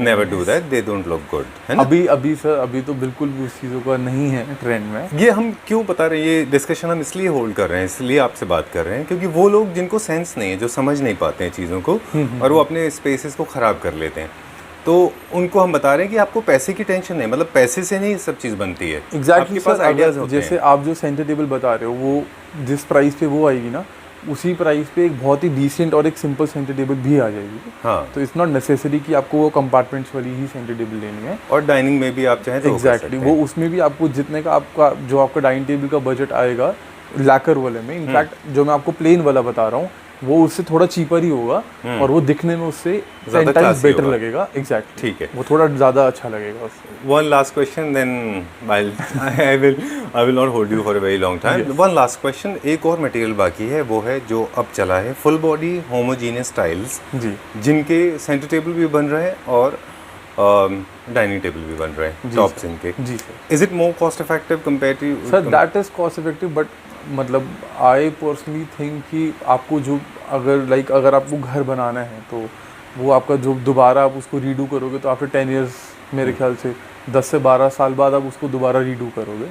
Speaker 1: Never do that. They don't look good. है ना?
Speaker 2: अभी सर अभी तो बिल्कुल भी उस चीज़ों का नहीं है ट्रेंड में.
Speaker 1: ये हम क्यों बता रहे हैं, ये डिस्कशन हम इसलिए होल्ड कर रहे हैं, इसलिए आपसे बात कर रहे हैं क्योंकि वो लोग जिनको सेंस नहीं है, जो समझ नहीं पाते हैं चीज़ों को और वो अपने स्पेसेस को ख़राब कर लेते हैं, तो उनको हम बता रहे हैं कि आपको पैसे की टेंशन नहीं, मतलब पैसे से नहीं सब चीज़ बनती है.
Speaker 2: एग्जैक्टली
Speaker 1: आपके पास आइडियाज़ होते हैं.
Speaker 2: जैसे आप जो सेंटर टेबल बता रहे हो वो जिस प्राइस पे वो आएगी ना, उसी प्राइस पे एक बहुत ही डिसेंट और एक सिंपल सेंटर टेबल भी आ जाएगी.
Speaker 1: हाँ.
Speaker 2: तो इट्स नॉट नेसेसरी कि आपको वो कंपार्टमेंट्स वाली ही सेंटर टेबल लेनी है.
Speaker 1: और डाइनिंग में भी आप चाहें तो
Speaker 2: एग्जैक्टली वो उसमें भी आपको जितने का आपका जो आपका डाइनिंग टेबल का बजट आएगा लैकर वाले में, इनफैक्ट जो मैं आपको प्लेन वाला बता रहा हूँ वो उससे थोड़ा चीपर ही होगा और वो दिखने में उससे 10 टाइम्स बेटर लगेगा. एग्जैक्टली
Speaker 1: ठीक है,
Speaker 2: वो थोड़ा ज़्यादा अच्छा लगेगा उससे.
Speaker 1: One last question, then I will not hold you for a very long time. Yes. One last question, एक और मटेरियल बाकी है, वो है जो अब चला है फुल बॉडी होमोजीनियस टाइल्स,
Speaker 2: जी,
Speaker 1: जिनके सेंटर टेबल भी बन रहे हैं और डाइनिंग टेबल भी बन रहे हैं टॉप्स इनके.
Speaker 2: जी sir.
Speaker 1: Is it more cost effective compare to?
Speaker 2: Sir that is cost effective, but मतलब आई पर्सनली थिंक कि आपको जो अगर आपको घर बनाना है तो वो आपका जो दोबारा आप उसको रीडू करोगे तो आफ्टर 10 इयर्स मेरे ख्याल से 10 से 12 साल बाद आप उसको दोबारा रीडू करोगे.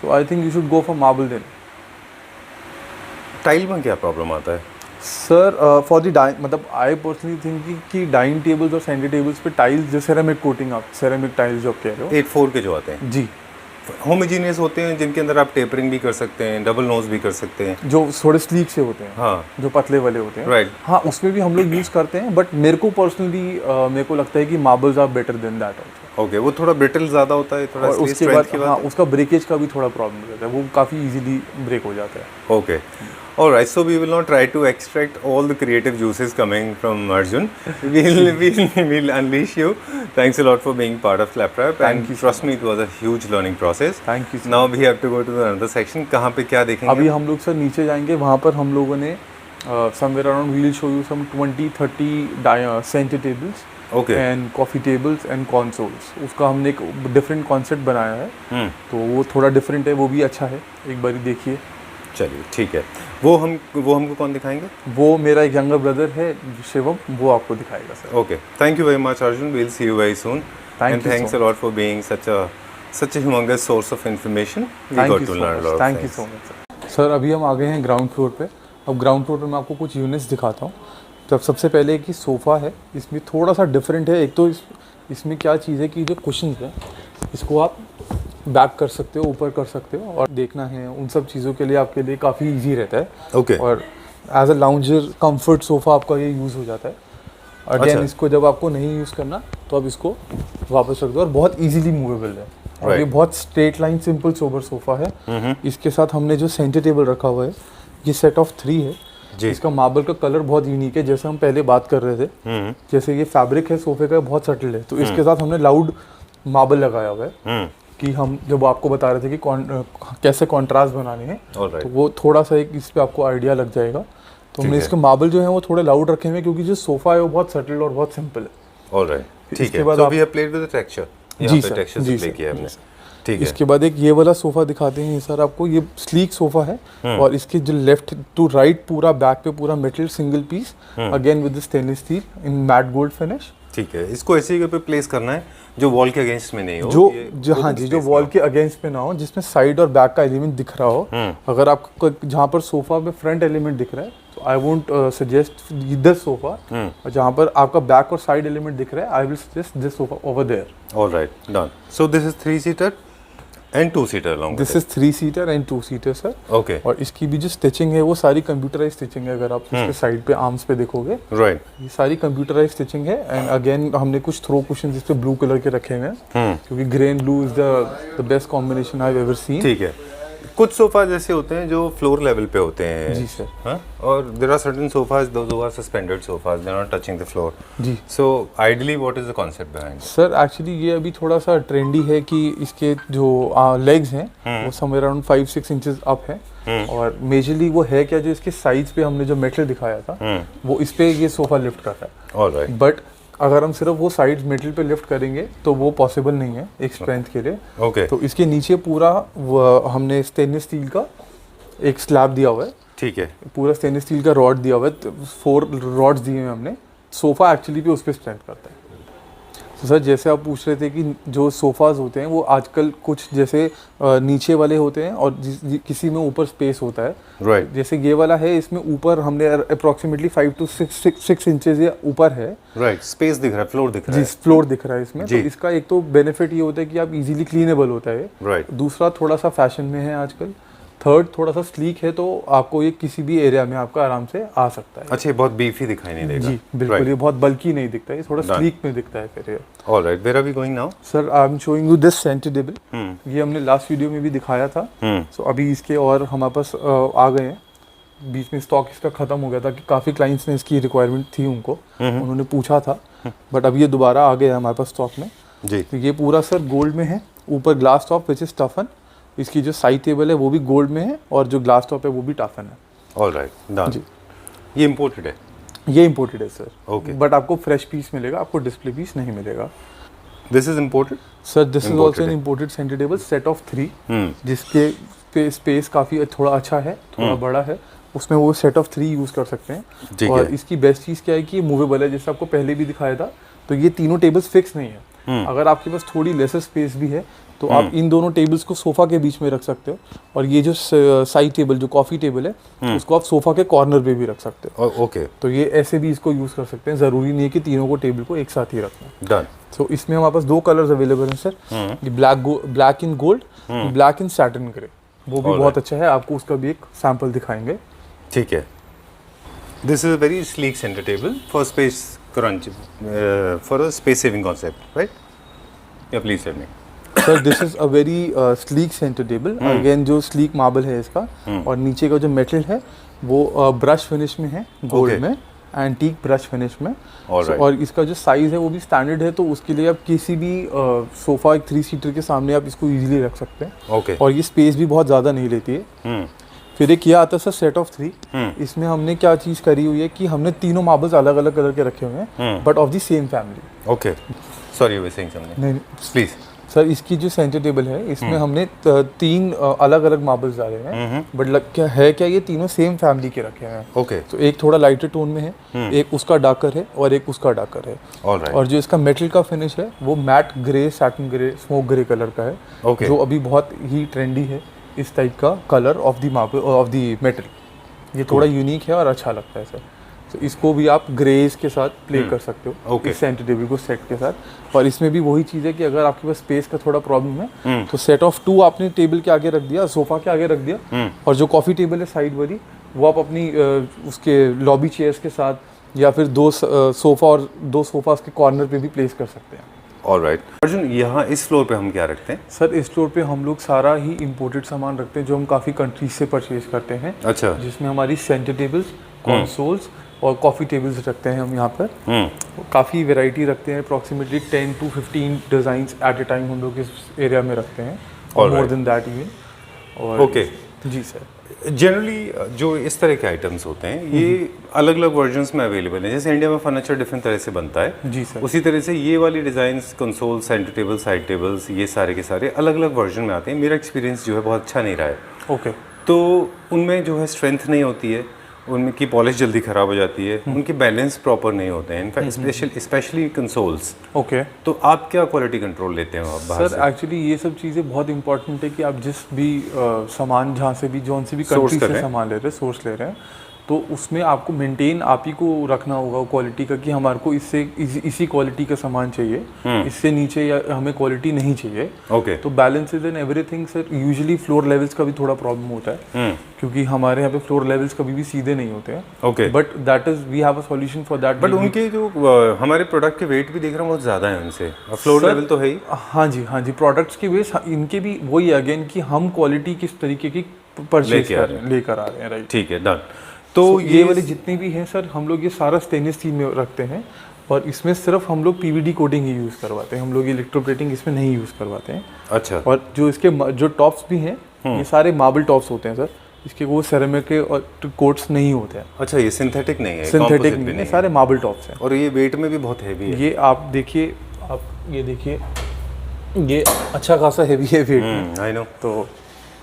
Speaker 2: So I think you should go for marble then.
Speaker 1: Tile में क्या प्रॉब्लम आता है
Speaker 2: सर? फॉर द मतलब आई पर्सनली थिंक कि डाइनिंग टेबल्स और सेंटर टेबल्स पे टाइल्स जो सेरेमिक कोटिंग, आप सेरेमिक टाइल्स जो आप कह रहे हो
Speaker 1: 8-4 के जो आते हैं,
Speaker 2: जी,
Speaker 1: होमोजीनियस होते हैं जिनके अंदर आप टेपरिंग भी कर सकते हैं, डबल नोज भी कर सकते हैं,
Speaker 2: जो थोड़े स्लीक से होते हैं.
Speaker 1: हाँ,
Speaker 2: जो पतले वाले होते हैं.
Speaker 1: राइट.
Speaker 2: हाँ, उसमें भी हम लोग यूज़ करते हैं, बट मेरे को पर्सनली मेरे को लगता है कि marbles are better than that also.
Speaker 1: Okay, वो थोड़ा ब्रिटल ज़्यादा होता है, थोड़ा
Speaker 2: उसके बाद हाँ उसका ब्रेकेज का भी थोड़ा प्रॉब्लम हो जाता है, वो काफ़ी इजीली ब्रेक हो जाता है.
Speaker 1: Okay. Alright, so we will not try to extract all the creative juices coming from Arjun. We'll unleash you. Thanks a lot for being part of Claptrap.
Speaker 2: Thank you.
Speaker 1: Trust me, it was a huge learning process.
Speaker 2: Thank you.
Speaker 1: Now we have to go to the another section. कहाँ पे क्या देखेंगे?
Speaker 2: अभी हम लोग sir नीचे जाएंगे, वहाँ पर हम लोगों ने somewhere around we'll show you some 20-30 center tables.
Speaker 1: Okay.
Speaker 2: And coffee tables and consoles. उसका हमने एक डिफरेंट कॉन्सेप्ट बनाया है. तो वो थोड़ा डिफरेंट है, वो भी अच्छा है, एक बार देखिए.
Speaker 1: चलिए ठीक है. वो हमको कौन दिखाएंगे?
Speaker 2: वो मेरा एक यंगर ब्रदर है शिवम, वो आपको दिखाएगा sir.
Speaker 1: Okay, thank you very much Arjun. We'll see you very soon.
Speaker 2: Thank you.
Speaker 1: Thanks a lot for being such a humongous source of information. We got to learn a lot of things.
Speaker 2: Thank you so much sir. Sir अभी हम आ गए हैं ground floor पे. अब ground floor पे मैं आपको कुछ यूनिट्स दिखाता हूँ. तो सबसे पहले कि सोफ़ा है, इसमें थोड़ा सा डिफरेंट है. एक तो इसमें क्या चीज़ है कि जो कुशन्स है इसको आप बैक कर सकते हो, ऊपर कर सकते हो, और देखना है उन सब चीज़ों के लिए आपके लिए काफ़ी इजी रहता है.
Speaker 1: ओके.
Speaker 2: और as a lounger comfort sofa आपका ये यूज़ हो जाता है. अगेन इसको जब आपको नहीं यूज़ करना तो आप इसको वापस रख दो, और बहुत इजीली मूवेबल है. और ये बहुत straight line simple sober sofa है. इसके साथ हमने जो सेंटर टेबल रखा हुआ है ये सेट ऑफ 3 है. इसका मार्बल का कलर बहुत यूनिक है, जैसे हम पहले बात कर रहे थे. जैसे ये फैब्रिक है सोफे का बहुत सटल है, तो इसके साथ हमने लाउड मार्बल लगाया हुआ है कि हम जब आपको बता रहे थे कि कैसे कॉन्ट्रास्ट बनाने हैं, तो वो थोड़ा सा एक इस पे आपको आइडिया लग जाएगा. तो हमने इसके मार्बल जो है वो थोड़े लाउड रखे हुए हैं क्योंकि जो सोफा है वो बहुत सटल और बहुत सिंपल है.
Speaker 1: ऑलराइट, ठीक है. So we have played with the texture.
Speaker 2: जी सर,
Speaker 1: जी प्ले किया हमने. ठीक है.
Speaker 2: इसके बाद एक ये वाला सोफा दिखाते हैं सर आपको. ये स्लीक सोफा है और इसके जो लेफ्ट टू राइट पूरा बैक पे पूरा metal single piece, again with stainless steel in matte gold finish.
Speaker 1: ठीक है. इसको ऐसे ही पे प्लेस करना है जो वॉल के अगेंस्ट में नहीं हो,
Speaker 2: जो हाँ जी, जो वॉल के अगेंस्ट में ना हो, जिसमें साइड और बैक का एलिमेंट दिख रहा हो। अगर आपको जहाँ पर सोफा में फ्रंट एलिमेंट दिख रहा है तो I won't suggest this sofa, और जहाँ पर आपका बैक और साइड एलिमेंट दिख रहा है I will suggest this sofa over there.
Speaker 1: Alright, done. So this is 3 seater and 2 seater along.
Speaker 2: This is 3 seater and 2 seater sir.
Speaker 1: Okay.
Speaker 2: और इसकी भी जो स्टिचिंग है वो सारी कंप्यूटराइज स्टिचिंग है। अगर आप इसके साइड पे आर्म्स पे देखोगे,
Speaker 1: राइट,
Speaker 2: ये सारी कंप्यूटराइज स्टिचिंग है। एंड अगेन हमने कुछ थ्रो कुशन इस पे ब्लू कलर के रखे हुए हैं, क्योंकि grey and blue is the best combination I have ever seen.
Speaker 1: ठीक है। कुछ सोफा जैसे होते हैं जो फ्लोर लेवल पे होते हैं।
Speaker 2: जी सर।
Speaker 1: हाँ, और there are certain sofas those are suspended sofas, they are not touching the floor.
Speaker 2: जी।
Speaker 1: So ideally what is the concept behind?
Speaker 2: Sir actually ये अभी थोड़ा सा ट्रेंडी है कि इसके जो लेग्स हैं वो समवेयर अराउंड 5-6 इंचेस अप है। और मेजरली वो है क्या, जो इसके साइड्स पे हमने जो मेटल दिखाया था वो इस पे ये सोफा लिफ्ट कर रहा है।
Speaker 1: ऑलराइट।
Speaker 2: बट अगर हम सिर्फ वो साइड मेटल पे लिफ्ट करेंगे तो वो पॉसिबल नहीं है एक स्ट्रेंथ के लिए।
Speaker 1: ओके।
Speaker 2: तो इसके नीचे पूरा हमने स्टेनलेस स्टील का एक स्लैब दिया हुआ है।
Speaker 1: ठीक है।
Speaker 2: पूरा स्टेनलेस स्टील का रॉड दिया हुआ है, 4 रॉड्स दिए हैं हमने। सोफा एक्चुअली भी उस पर स्टैंड करता है। तो सर जैसे आप पूछ रहे थे कि जो सोफ़ाज़ होते हैं वो आजकल कुछ जैसे नीचे वाले होते हैं और किसी में ऊपर स्पेस होता है।
Speaker 1: राइट।
Speaker 2: जैसे ये वाला है, इसमें ऊपर हमने अप्रोक्सीमेटली 5 to 6 इंचेस या ऊपर है।
Speaker 1: राइट, स्पेस दिख रहा है, फ्लोर दिख रहा है।
Speaker 2: जी, फ्लोर दिख रहा है इसमें। तो इसका एक तो बेनिफिट ये होता है कि आप इजीली क्लीनेबल होता है।
Speaker 1: राइट।
Speaker 2: दूसरा थोड़ा सा फैशन में है आजकल। थर्ड थोड़ा सा स्लीक है, तो आपको ये किसी भी एरिया में आपका आराम से आ सकता है।
Speaker 1: अच्छा, ये बहुत बीफी दिखाई नहीं देगा।
Speaker 2: जी बिल्कुल, ये बहुत बल्की नहीं दिखता है, ये थोड़ा स्लीक में दिखता है फिर ये।
Speaker 1: Alright, where are we going now?
Speaker 2: Sir I am showing you this centre table. ये हमने लास्ट वीडियो में भी दिखाया था। सो अभी इसके और हमारे पास आ गए हैं। बीच में स्टॉक इसका खत्म हो गया था कि काफ़ी क्लाइंट्स ने इसकी रिक्वायरमेंट थी, उनको उन्होंने पूछा था, बट अब ये दोबारा आ गया है हमारे पास स्टॉक में
Speaker 1: जी।
Speaker 2: तो ये पूरा सर गोल्ड में है। ऊपर ग्लास टॉप विच इज टफन। इसकी जो साइड टेबल है वो भी गोल्ड में है, और जो ग्लास टॉप है वो भी टफन है।
Speaker 1: All right, done.
Speaker 2: जी।
Speaker 1: ये इंपोर्टेड है?
Speaker 2: ये इंपोर्टेड है सर।
Speaker 1: ओके।
Speaker 2: बट आपको फ्रेश पीस मिलेगा, आपको डिस्प्ले पीस नहीं मिलेगा।
Speaker 1: This is imported?
Speaker 2: Sir this is also an imported centre table set of 3, जिसके स्पेस काफ़ी थोड़ा अच्छा है, थोड़ा बड़ा है। उसमें वो सेट ऑफ 3 यूज़ कर सकते हैं। और इसकी बेस्ट चीज़ क्या है कि ये मूवेबल है। जैसे आपको पहले भी दिखाया था, तो ये तीनों टेबल्स फिक्स नहीं है। अगर आपके पास थोड़ी लेसर स्पेस भी है तो आप इन दोनों टेबल्स को सोफ़ा के बीच में रख सकते हो, और ये जो साइड टेबल जो कॉफ़ी टेबल है उसको आप सोफ़ा के कॉर्नर पे भी रख सकते हो।
Speaker 1: ओके।
Speaker 2: तो ये ऐसे भी इसको यूज़ कर सकते हैं, ज़रूरी नहीं है कि तीनों को टेबल को एक साथ ही रखना।
Speaker 1: डन।
Speaker 2: सो इसमें हमारे पास 2 कलर्स अवेलेबल हैं सर। ये black in gold, black in satin grey, वो भी बहुत अच्छा है। आपको उसका भी एक सैंपल दिखाएंगे।
Speaker 1: ठीक है। This is a very sleek centre table for space crunch, for a space saving concept, right? Yeah, please tell me.
Speaker 2: Sir this is a very sleek centre table. Again जो स्लीक मार्बल है इसका, और नीचे का जो metal है वो brush finish में है, गोल्ड में, एंटीक ब्रश फिनिश में। और इसका जो साइज है वो भी स्टैंडर्ड है, तो उसके लिए आप किसी भी सोफा 3 सीटर के सामने आप इसको इजीली रख सकते हैं।
Speaker 1: okay.
Speaker 2: और ये स्पेस भी बहुत ज़्यादा नहीं लेती है। फिर एक ये आता है सर सेट ऑफ 3। इसमें हमने क्या चीज़ करी हुई है कि हमने तीनों मार्बल्स अलग अलग कलर के रखे हुए हैं, but of the same family.
Speaker 1: Okay, sorry, you were saying something.
Speaker 2: नहीं
Speaker 1: प्लीज
Speaker 2: सर, इसकी जो सेंटर टेबल है इसमें हमने 3 अलग अलग मार्बल्स डाले हैं, बट क्या ये तीनों सेम फैमिली के रखे हैं।
Speaker 1: ओके।
Speaker 2: तो एक थोड़ा लाइटर टोन में है, एक उसका डार्कर है और एक उसका डार्कर है।
Speaker 1: ऑलराइट।
Speaker 2: और जो इसका मेटल का फिनिश है वो matte grey, satin grey, smoke grey colour का है।
Speaker 1: ओके।
Speaker 2: जो अभी बहुत ही ट्रेंडी है इस टाइप का colour of the marble, of the metal. ये थोड़ा यूनिक है और अच्छा लगता है सर। तो इसको भी आप ग्रेज के साथ प्ले कर सकते हो इस सेंटर टेबल को सेट के साथ। और इसमें भी वही चीज़ है कि अगर आपके पास स्पेस का थोड़ा प्रॉब्लम है तो सेट ऑफ 2 आपने टेबल के आगे रख दिया, सोफा के आगे रख दिया, और जो कॉफ़ी टेबल है साइड वाली वो आप अपनी उसके लॉबी चेयर्स के साथ या फिर 2 सोफ़ा और 2 सोफ़ा उसके कॉर्नर पे भी प्लेस कर सकते हैं।
Speaker 1: ऑलराइट। अर्जुन, यहाँ इस फ्लोर पे हम क्या रखते हैं?
Speaker 2: सर इस फ्लोर पे हम लोग सारा ही इंपोर्टेड सामान रखते हैं जो हम काफ़ी कंट्रीज से परचेज करते हैं।
Speaker 1: अच्छा।
Speaker 2: जिसमें हमारी सेंटर टेबल्स, कंसोल्स और कॉफ़ी टेबल्स रखते हैं हम यहाँ पर। काफ़ी वैरायटी रखते हैं, approximately 10 to 15 designs at a time हम लोग इस एरिया में रखते हैं, और मोर देन दैट इवन। और
Speaker 1: ओके
Speaker 2: जी सर।
Speaker 1: जनरली जो इस तरह के आइटम्स होते हैं ये अलग अलग वर्जन्स में अवेलेबल हैं। जैसे इंडिया में फर्नीचर डिफरेंट तरह से बनता है,
Speaker 2: जी सर,
Speaker 1: उसी तरह से ये वाली designs, console, centre table, side tables, ये सारे के सारे अलग अलग वर्जन में आते हैं। मेरा एक्सपीरियंस जो है बहुत अच्छा नहीं रहा है।
Speaker 2: ओके।
Speaker 1: तो उनमें जो है स्ट्रेंथ नहीं होती है, उनमें की पॉलिश जल्दी ख़राब हो जाती है, उनके बैलेंस प्रॉपर नहीं होते हैं, इनफैक्ट स्पेशली कंसोल्स।
Speaker 2: ओके,
Speaker 1: तो आप क्या क्वालिटी कंट्रोल लेते हैं आप बाहर
Speaker 2: सर
Speaker 1: से?
Speaker 2: एक्चुअली ये सब चीज़ें बहुत इंपॉर्टेंट है कि आप जिस भी सामान जहाँ से भी जौन से भी
Speaker 1: Source
Speaker 2: कंट्री
Speaker 1: कर
Speaker 2: से
Speaker 1: रहे हैं।
Speaker 2: सामान ले रहे हैं, सोर्स ले रहे हैं, तो उसमें आपको मेंटेन आप ही को रखना होगा क्वालिटी का कि हमारे को इससे इसी क्वालिटी का सामान चाहिए, इससे नीचे या हमें क्वालिटी नहीं चाहिए।
Speaker 1: ओके।
Speaker 2: तो balances and everything sir, usually floor levels का भी थोड़ा प्रॉब्लम होता है क्योंकि हमारे यहाँ पे फ्लोर लेवल्स कभी भी सीधे नहीं होते हैं।
Speaker 1: Okay.
Speaker 2: But that is we have a solution for that.
Speaker 1: But उनके जो हमारे प्रोडक्ट के वेट भी देख रहा हूँ बहुत ज़्यादा है उनसे, फ्लोर
Speaker 2: Sir,
Speaker 1: लेवल तो है ही।
Speaker 2: हाँ जी, प्रोडक्ट्स की वेस इनके भी वही अगेन कि हम क्वालिटी किस तरीके की परचेज लेकर आ रहे हैं, राइट।
Speaker 1: ठीक है, डन। तो
Speaker 2: ये वाले जितने भी हैं सर, हम लोग ये सारा स्टेनलेस स्टील में रखते हैं और इसमें सिर्फ हम लोग पीवीडी कोटिंग ही यूज़ करवाते हैं, हम लोग इलेक्ट्रोप्लेटिंग इसमें नहीं यूज़ करवाते हैं।
Speaker 1: अच्छा।
Speaker 2: और जो इसके जो टॉप्स भी हैं ये सारे मार्बल टॉप्स होते हैं सर, इसके वो सेरेमिक के और कोट्स नहीं होते हैं।
Speaker 1: अच्छा, ये सिंथेटिक नहीं है,
Speaker 2: सिंथेटिक
Speaker 1: composite भी
Speaker 2: नहीं है, सारे मार्बल टॉप्स हैं।
Speaker 1: और ये वेट में भी बहुत हैवी है।
Speaker 2: ये आप देखिए, आप ये देखिए, ये अच्छा खासा हैवी है वेट में।
Speaker 1: I know.
Speaker 2: तो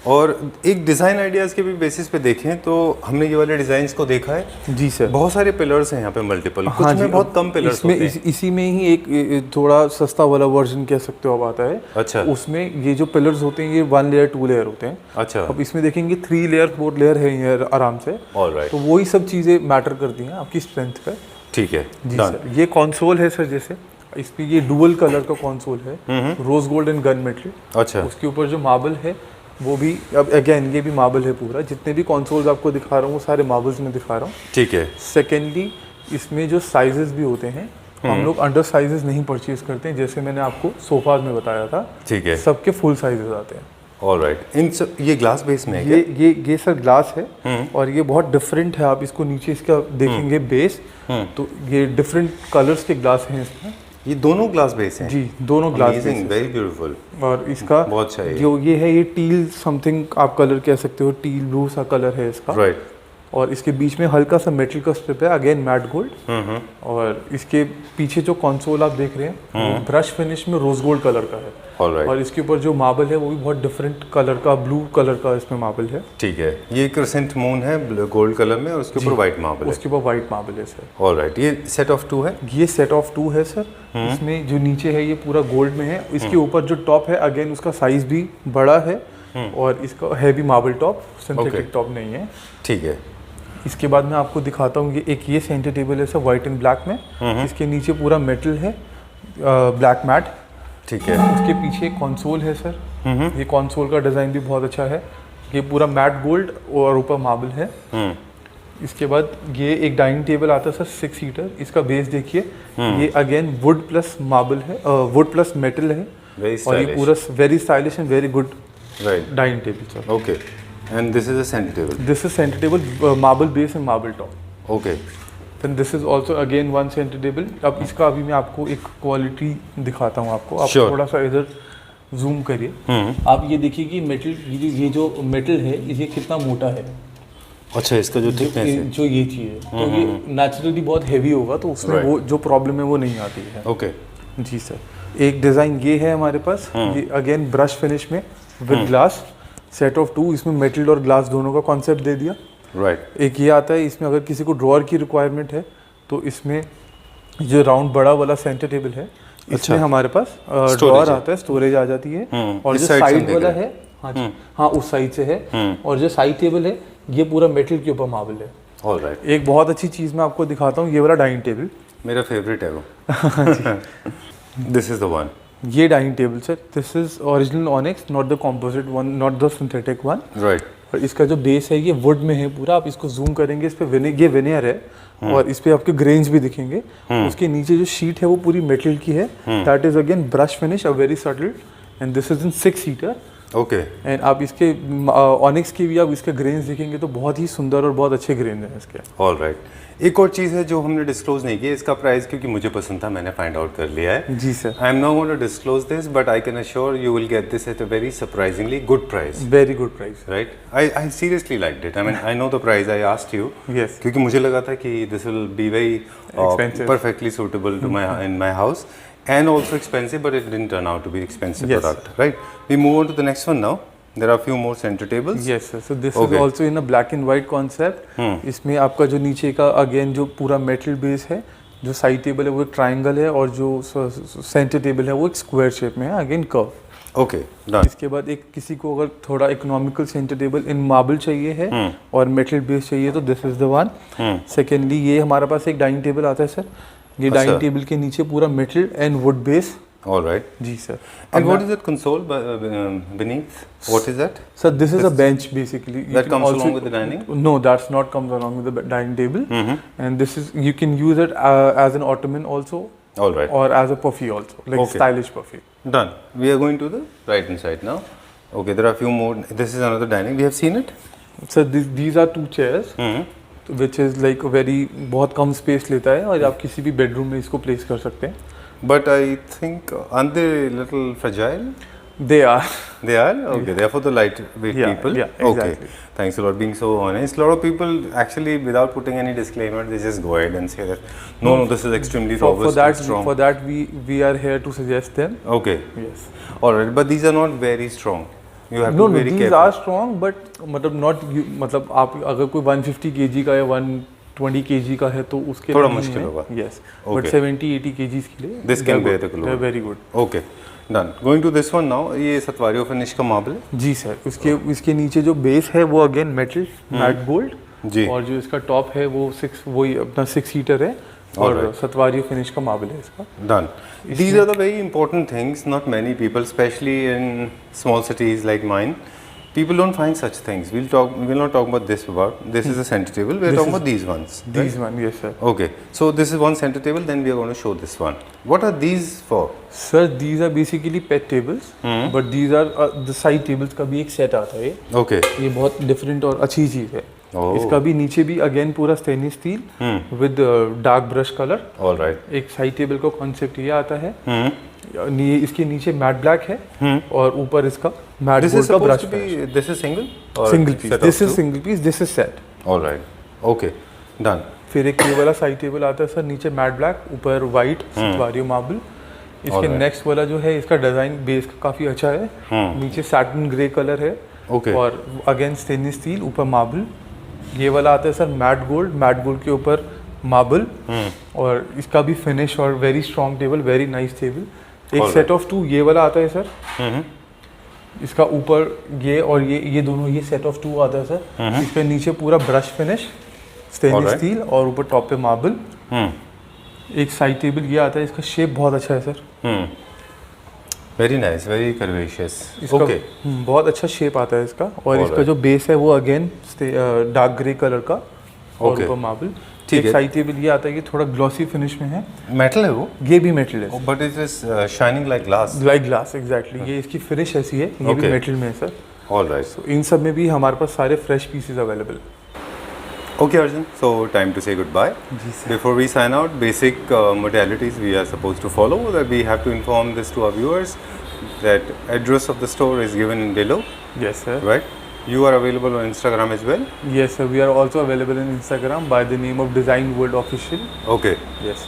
Speaker 1: और एक डिज़ाइन आइडियाज़ के भी बेसिस पे देखें तो हमने ये वाले डिज़ाइंस को देखा है।
Speaker 2: जी सर,
Speaker 1: बहुत सारे पिलर्स हैं यहाँ पे, मल्टीपल, कुछ
Speaker 2: हाँ
Speaker 1: में
Speaker 2: जी,
Speaker 1: बहुत कम पिलर्स
Speaker 2: इसमें
Speaker 1: होते हैं।
Speaker 2: इसी में ही एक थोड़ा सस्ता वाला वर्जन कह सकते हो अब आता है।
Speaker 1: अच्छा।
Speaker 2: उसमें ये जो पिलर्स होते हैं ये 1 लेयर 2 लेयर होते हैं।
Speaker 1: अच्छा।
Speaker 2: अब इसमें देखेंगे 3 लेयर 4 लेयर है ये आराम से।
Speaker 1: ऑलराइट।
Speaker 2: तो वही सब चीज़ें मैटर करती हैं आपकी स्ट्रेंथ पे।
Speaker 1: ठीक है,
Speaker 2: जी
Speaker 1: डन।
Speaker 2: सर, ये कंसोल है सर, जैसे इस पे ये डुअल कलर का कंसोल है, rose gold and gun metal.
Speaker 1: अच्छा।
Speaker 2: उसके ऊपर जो मार्बल है वो भी, अब अगेन ये भी मार्बल है पूरा, जितने भी कंसोल्स आपको दिखा रहा हूँ वो सारे मार्बल्स में दिखा रहा हूँ।
Speaker 1: ठीक है।
Speaker 2: सेकेंडली इसमें जो साइजेस भी होते हैं, हम लोग अंडर साइजेस नहीं परचेज करते हैं, जैसे मैंने आपको सोफाज में बताया था।
Speaker 1: ठीक है,
Speaker 2: सबके फुल साइजेस आते हैं।
Speaker 1: ऑलराइट। इन सब ये ग्लास बेस में है क्या?
Speaker 2: ये सर ग्लास है और ये बहुत डिफरेंट है। आप इसको नीचे इसका देखेंगे बेस, तो ये डिफरेंट कलर्स के ग्लास हैं इसमें।
Speaker 1: ये दोनों ग्लास बेस हैं?
Speaker 2: जी, दोनों glass base
Speaker 1: amazing, very beautiful.
Speaker 2: और इसका
Speaker 1: बहुत अच्छा है
Speaker 2: जो ये है, ये टील समथिंग आप कलर कह सकते हो, टील ब्लू सा कलर है इसका।
Speaker 1: राइट।
Speaker 2: और इसके बीच में हल्का सा मेटल का स्ट्रिप है, अगेन मैट गोल्ड। और इसके पीछे जो कंसोल आप देख रहे हैं वो ब्रश फिनिश में रोज गोल्ड कलर का है।
Speaker 1: ऑलराइट।
Speaker 2: और इसके ऊपर जो मार्बल है वो भी बहुत डिफरेंट कलर का, ब्लू कलर का इसमें मार्बल है।
Speaker 1: ठीक है, ये क्रिसेंट मून है गोल्ड कलर में और उसके ऊपर व्हाइट मार्बल है।
Speaker 2: उसके ऊपर व्हाइट मार्बल है सर।
Speaker 1: ऑलराइट। ये सेट ऑफ 2 है?
Speaker 2: ये सेट ऑफ 2 है सर। इसमें जो नीचे है ये पूरा गोल्ड में है। इसके ऊपर जो टॉप है अगेन उसका साइज भी बड़ा है और इसका है भी मार्बल टॉप, सिंथेटिक टॉप नहीं है।
Speaker 1: ठीक है।
Speaker 2: इसके बाद मैं आपको दिखाता हूँ, ये सेंटर टेबल है सर, वाइट एंड ब्लैक में। इसके नीचे पूरा मेटल है, ब्लैक मैट।
Speaker 1: ठीक है।
Speaker 2: उसके पीछे एक कंसोल है सर। ये कंसोल का डिज़ाइन भी बहुत अच्छा है। ये पूरा मैट गोल्ड और ऊपर मार्बल है। इसके बाद ये एक डाइनिंग टेबल आता है सर, 6 सीटर। इसका बेस देखिए, ये अगेन वुड प्लस मार्बल है, वुड प्लस मेटल है। और ये पूरा very stylish and very good dining table sir.
Speaker 1: Okay, and this is a centre table?
Speaker 2: This is centre table, marble base and marble top.
Speaker 1: Okay.
Speaker 2: Then this is also again 1 centre table. अब इसका अभी मैं आपको एक quality दिखाता हूँ आपको। आप
Speaker 1: Sure.
Speaker 2: थोड़ा सा इधर जूम करिए। आप ये देखिए कि मेटल, ये जो मेटल है ये कितना मोटा है।
Speaker 1: अच्छा, इसका जो थिकनेस है,
Speaker 2: जो ये चीज़ है, तो ये नेचुरली बहुत हैवी होगा, तो उसमें
Speaker 1: Right.
Speaker 2: वो जो प्रॉब्लम है वो नहीं आती है।
Speaker 1: ओके।
Speaker 2: जी सर। एक डिज़ाइन ये है हमारे पास, ये अगेन ब्रश फिनिश में विद ग्लास, सेट ऑफ 2। इसमें मेटल और ग्लास दोनों का कॉन्सेप्ट दे दिया।
Speaker 1: राइट।
Speaker 2: एक ये आता है, इसमें अगर किसी को ड्रॉअर की रिक्वायरमेंट है तो इसमें जो राउंड बड़ा वाला सेंटर टेबल है, इसमें
Speaker 1: अच्छा।
Speaker 2: हमारे पास ड्रॉअर आता है, स्टोरेज आ जाती है। और
Speaker 1: इस
Speaker 2: जो
Speaker 1: side से
Speaker 2: साइड
Speaker 1: देख
Speaker 2: वाला
Speaker 1: रहे
Speaker 2: है, हाँ जी, हाँ उस साइड से है। और जो साइड टेबल है ये पूरा मेटल के ऊपर मार्बल है।
Speaker 1: ऑलराइट।
Speaker 2: एक बहुत अच्छी चीज़ मैं आपको दिखाता हूँ, ये वाला डाइनिंग टेबल।
Speaker 1: मेरा फेवरेट है वो। This is the one.
Speaker 2: ये dining table sir, this is original onyx, not the composite one, not the synthetic one.
Speaker 1: Right.
Speaker 2: और इसका जो बेस है ये वुड में है पूरा। आप इसको जूम करेंगे, इस पे ये विनियर है और इस पे आपके ग्रेन्स भी दिखेंगे। उसके नीचे जो शीट है वो पूरी मेटल की है। That is again brush finish, a very subtle, and this is in 6 seater.
Speaker 1: Okay.
Speaker 2: And आप इसके ऑनिक्स के भी आप इसके ग्रेन्स देखेंगे तो बहुत ही सुंदर और बहुत अच्छे ग्रेन हैं इसके।
Speaker 1: ऑलराइट। एक और चीज़ है जो हमने डिस्क्लोज नहीं की, इसका प्राइस क्योंकि मुझे पसंद था मैंने फाइंड आउट कर लिया है।
Speaker 2: जी sir.
Speaker 1: I am not going to disclose this, but I can assure you will get this at a very surprisingly good price.
Speaker 2: Very good price.
Speaker 1: Right. I seriously liked it. I mean I know the price, I asked you.
Speaker 2: Yes.
Speaker 1: क्योंकि मुझे लगा था कि this will be very perfectly suitable to my in my house and also expensive, but it didn't turn out to be expensive
Speaker 2: Yes.
Speaker 1: product. Right. We move on to the next one now. There are few more center tables.
Speaker 2: Yes sir. So this
Speaker 1: Okay.
Speaker 2: is also in a black and white concept. इसमें आपका जो नीचे का again जो पूरा metal base है, जो side table है वो एक ट्राइंगल है और जो सेंटर टेबल है वो एक स्क्वायर शेप में है, अगेन कर्व।
Speaker 1: Okay, done.
Speaker 2: इसके बाद एक किसी को अगर थोड़ा इकोनॉमिकल सेंटर टेबल इन मार्बल चाहिए है और मेटल बेस चाहिए तो this is the one. Secondly ये हमारे पास एक डाइनिंग टेबल आता है सर, ये डाइनिंग टेबल के नीचे पूरा metal and wood base.
Speaker 1: All right.
Speaker 2: जी sir.
Speaker 1: And what is that console beneath? What is that?
Speaker 2: Sir, this is a bench basically. You
Speaker 1: That
Speaker 2: can
Speaker 1: comes
Speaker 2: also-
Speaker 1: along with the dining?
Speaker 2: No, that's not comes along with the dining table. And this is you can use it as an ottoman also,
Speaker 1: All right.
Speaker 2: or as a puffy also, like
Speaker 1: Okay.
Speaker 2: stylish puffy.
Speaker 1: Done. We are going to the right hand side now. Okay, there are a few more. This is another dining. We have seen it.
Speaker 2: So these are two chairs, which is like a very बहुत कम space लेता है और आप किसी भी bedroom में इसको place कर सकते हैं।
Speaker 1: But I think aren't they little fragile?
Speaker 2: They are.
Speaker 1: They are? Okay, they are for the lightweight
Speaker 2: Yeah,
Speaker 1: people.
Speaker 2: yeah,
Speaker 1: Okay.
Speaker 2: exactly.
Speaker 1: Thanks a lot being so honest. A lot of people actually without putting any disclaimer, they just go ahead and say that no, this is extremely robust and strong.
Speaker 2: For that we are here to suggest them.
Speaker 1: Okay.
Speaker 2: Yes.
Speaker 1: Alright, but these are not very strong. You have
Speaker 2: No,
Speaker 1: to be very
Speaker 2: these
Speaker 1: careful.
Speaker 2: are strong, but मतलब not मतलब आप अगर कोई 150 kg का या 120 kg का है तो उसके
Speaker 1: थोड़ा
Speaker 2: लिए
Speaker 1: मुश्किल
Speaker 2: नहीं है।
Speaker 1: होगा।
Speaker 2: Yes,
Speaker 1: Okay.
Speaker 2: but 70-80 kgs के लिए
Speaker 1: This can bear the load.
Speaker 2: They're very good.
Speaker 1: Okay. Done. Going to this one now. ये सतवारियो फिनिश का मार्बल है।
Speaker 2: जी सर, इसके नीचे जो बेस है वो अगेन मेटल मैट गोल्ड
Speaker 1: जी।
Speaker 2: और जो इसका टॉप है वो वही अपना 6 सीटर है और
Speaker 1: Alright.
Speaker 2: सतवारियो फिनिश का मार्बल है इसका।
Speaker 1: Done. These are the very important things. Not many people, especially in small cities like mine, people don't find such things. We'll not talk about this. This is a center table. We're
Speaker 2: This
Speaker 1: talking
Speaker 2: is-
Speaker 1: about these ones.
Speaker 2: These one, yes sir.
Speaker 1: Okay. So this is one center table. Then we are going to show this one. What are these for?
Speaker 2: Sir, these are basically pet tables, but these are the side tables का भी एक set आता है।
Speaker 1: Okay.
Speaker 2: ये बहुत different और अच्छी चीज़ है।
Speaker 1: Oh.
Speaker 2: इसका भी नीचे भी अगेन पूरा stainless steel with dark brush colour.
Speaker 1: All right.
Speaker 2: एक साइड टेबल का कॉन्सेप्ट ये आता है। इसके नीचे मैट ब्लैक है और ऊपर इसका मैट
Speaker 1: This
Speaker 2: गोल्ड
Speaker 1: is
Speaker 2: का
Speaker 1: supposed
Speaker 2: brush
Speaker 1: to be. This is single. Or
Speaker 2: single
Speaker 1: set
Speaker 2: piece.
Speaker 1: of
Speaker 2: this is
Speaker 1: two?
Speaker 2: Single piece, this is set.
Speaker 1: All right. Okay. Done.
Speaker 2: फिर एक ये वाला साइड टेबल आता है सर, नीचे matte black ऊपर white सतवारियो marble. इसके
Speaker 1: Alright.
Speaker 2: Next वाला जो है इसका डिजाइन बेस काफी अच्छा है। नीचे सैटिन ग्रे कलर है
Speaker 1: Okay.
Speaker 2: और अगेन स्टेनलेस स्टील ऊपर मार्बल। ये वाला आता है सर मैट गोल्ड के ऊपर मार्बल और इसका भी फिनिश और very strong table, very nice table. एक
Speaker 1: Alright.
Speaker 2: सेट ऑफ 2 ये वाला आता है सर। इसका ऊपर ये और ये दोनों ये सेट ऑफ 2 आता है सर। इसके नीचे पूरा brush finish stainless
Speaker 1: Alright.
Speaker 2: Steel और ऊपर टॉप पे मार्बल। एक साइड टेबल ये आता है, इसका शेप बहुत अच्छा है sir.
Speaker 1: Very nice. Very curvaceous.
Speaker 2: इसका
Speaker 1: Okay.
Speaker 2: बहुत अच्छा शेप आता है इसका और
Speaker 1: Alright.
Speaker 2: इसका जो बेस है वो अगेन डार्क ग्रे कलर का और
Speaker 1: Okay.
Speaker 2: ऊपर मार्बल।
Speaker 1: ठीक
Speaker 2: एक
Speaker 1: है।
Speaker 2: साइड टेबल ये आता है, ये थोड़ा ग्लॉसी फिनिश में है।
Speaker 1: Metal है वो?
Speaker 2: ये भी मेटल है,
Speaker 1: But it is shining like glass.
Speaker 2: Like glass exactly. ये इसकी फिनिश ऐसी है, ये भी
Speaker 1: Okay.
Speaker 2: मेटल में है सर।
Speaker 1: All right.
Speaker 2: तो इन सब में भी हमारे पास सारे fresh pieces available.
Speaker 1: Okay, Arjun. So time to say goodbye. Before we sign out, basic modalities we are supposed to follow. That we have to inform this to our viewers. That address of the store is given in below.
Speaker 2: Yes sir.
Speaker 1: Right. You are available on Instagram as well.
Speaker 2: Yes sir, we are also available in Instagram by the name of Design World Official.
Speaker 1: Okay.
Speaker 2: Yes.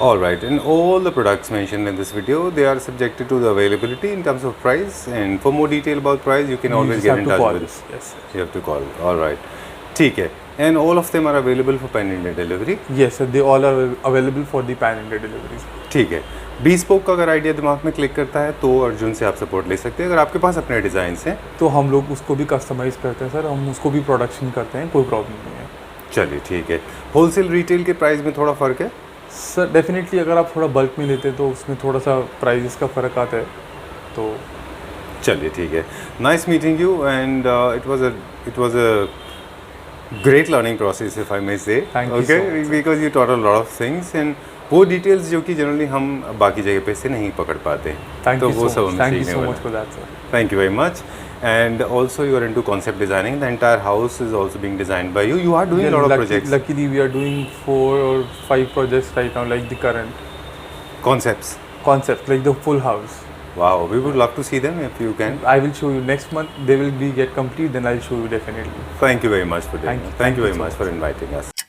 Speaker 1: All right. And all the products mentioned in this video, they are subjected to the availability in terms of price. And for more detail about price, you can
Speaker 2: You
Speaker 1: always
Speaker 2: just
Speaker 1: get
Speaker 2: have
Speaker 1: in
Speaker 2: to
Speaker 1: touch
Speaker 2: call
Speaker 1: with
Speaker 2: us. Yes sir.
Speaker 1: You have to call. All right. ठीक है. And all of them are available for pan-India delivery.
Speaker 2: Yes sir, they all are available for the pan-India deliveries.
Speaker 1: ठीक है. bespoke का अगर idea दिमाग में click करता है तो अर्जुन से आप सपोर्ट ले सकते हैं. अगर आपके पास अपने डिज़ाइन हैं
Speaker 2: तो हम लोग उसको भी कस्टमाइज़ करते हैं सर, हम उसको भी प्रोडक्शन करते हैं, कोई प्रॉब्लम नहीं है।
Speaker 1: चलिए ठीक है. होलसेल रिटेल के प्राइस में थोड़ा फ़र्क है?
Speaker 2: सर डेफिनेटली अगर आप थोड़ा बल्क में लेते हैं तो उसमें थोड़ा सा प्राइस का फ़र्क आता है। तो
Speaker 1: चलिए ठीक है. Nice meeting you and it was a great learning process if I may say.
Speaker 2: Thank you
Speaker 1: okay?
Speaker 2: so much.
Speaker 1: Because you taught a lot of things and वो डिटेल्स जो कि जनरली हम बाकी जगह पे से नहीं पकड़ पाते.
Speaker 2: Thank
Speaker 1: तो
Speaker 2: you
Speaker 1: वो
Speaker 2: so
Speaker 1: सब
Speaker 2: much.
Speaker 1: हमें
Speaker 2: Thank you
Speaker 1: सीखने
Speaker 2: so
Speaker 1: वाला
Speaker 2: much for that, sir.
Speaker 1: Thank you very much. And also you are into concept designing. The entire house is also being designed by you. You are doing a lot of projects.
Speaker 2: Luckily, we are doing 4 or 5 projects right now, like the current
Speaker 1: Concepts.
Speaker 2: concept, like the full house.
Speaker 1: Wow, we would love to see them if you can.
Speaker 2: I will show you next month. They will be get complete. Then I'll show you definitely.
Speaker 1: Thank you very much for doing
Speaker 2: Thank
Speaker 1: it.
Speaker 2: you.
Speaker 1: Thank you
Speaker 2: Thank
Speaker 1: very
Speaker 2: you so
Speaker 1: much for inviting us.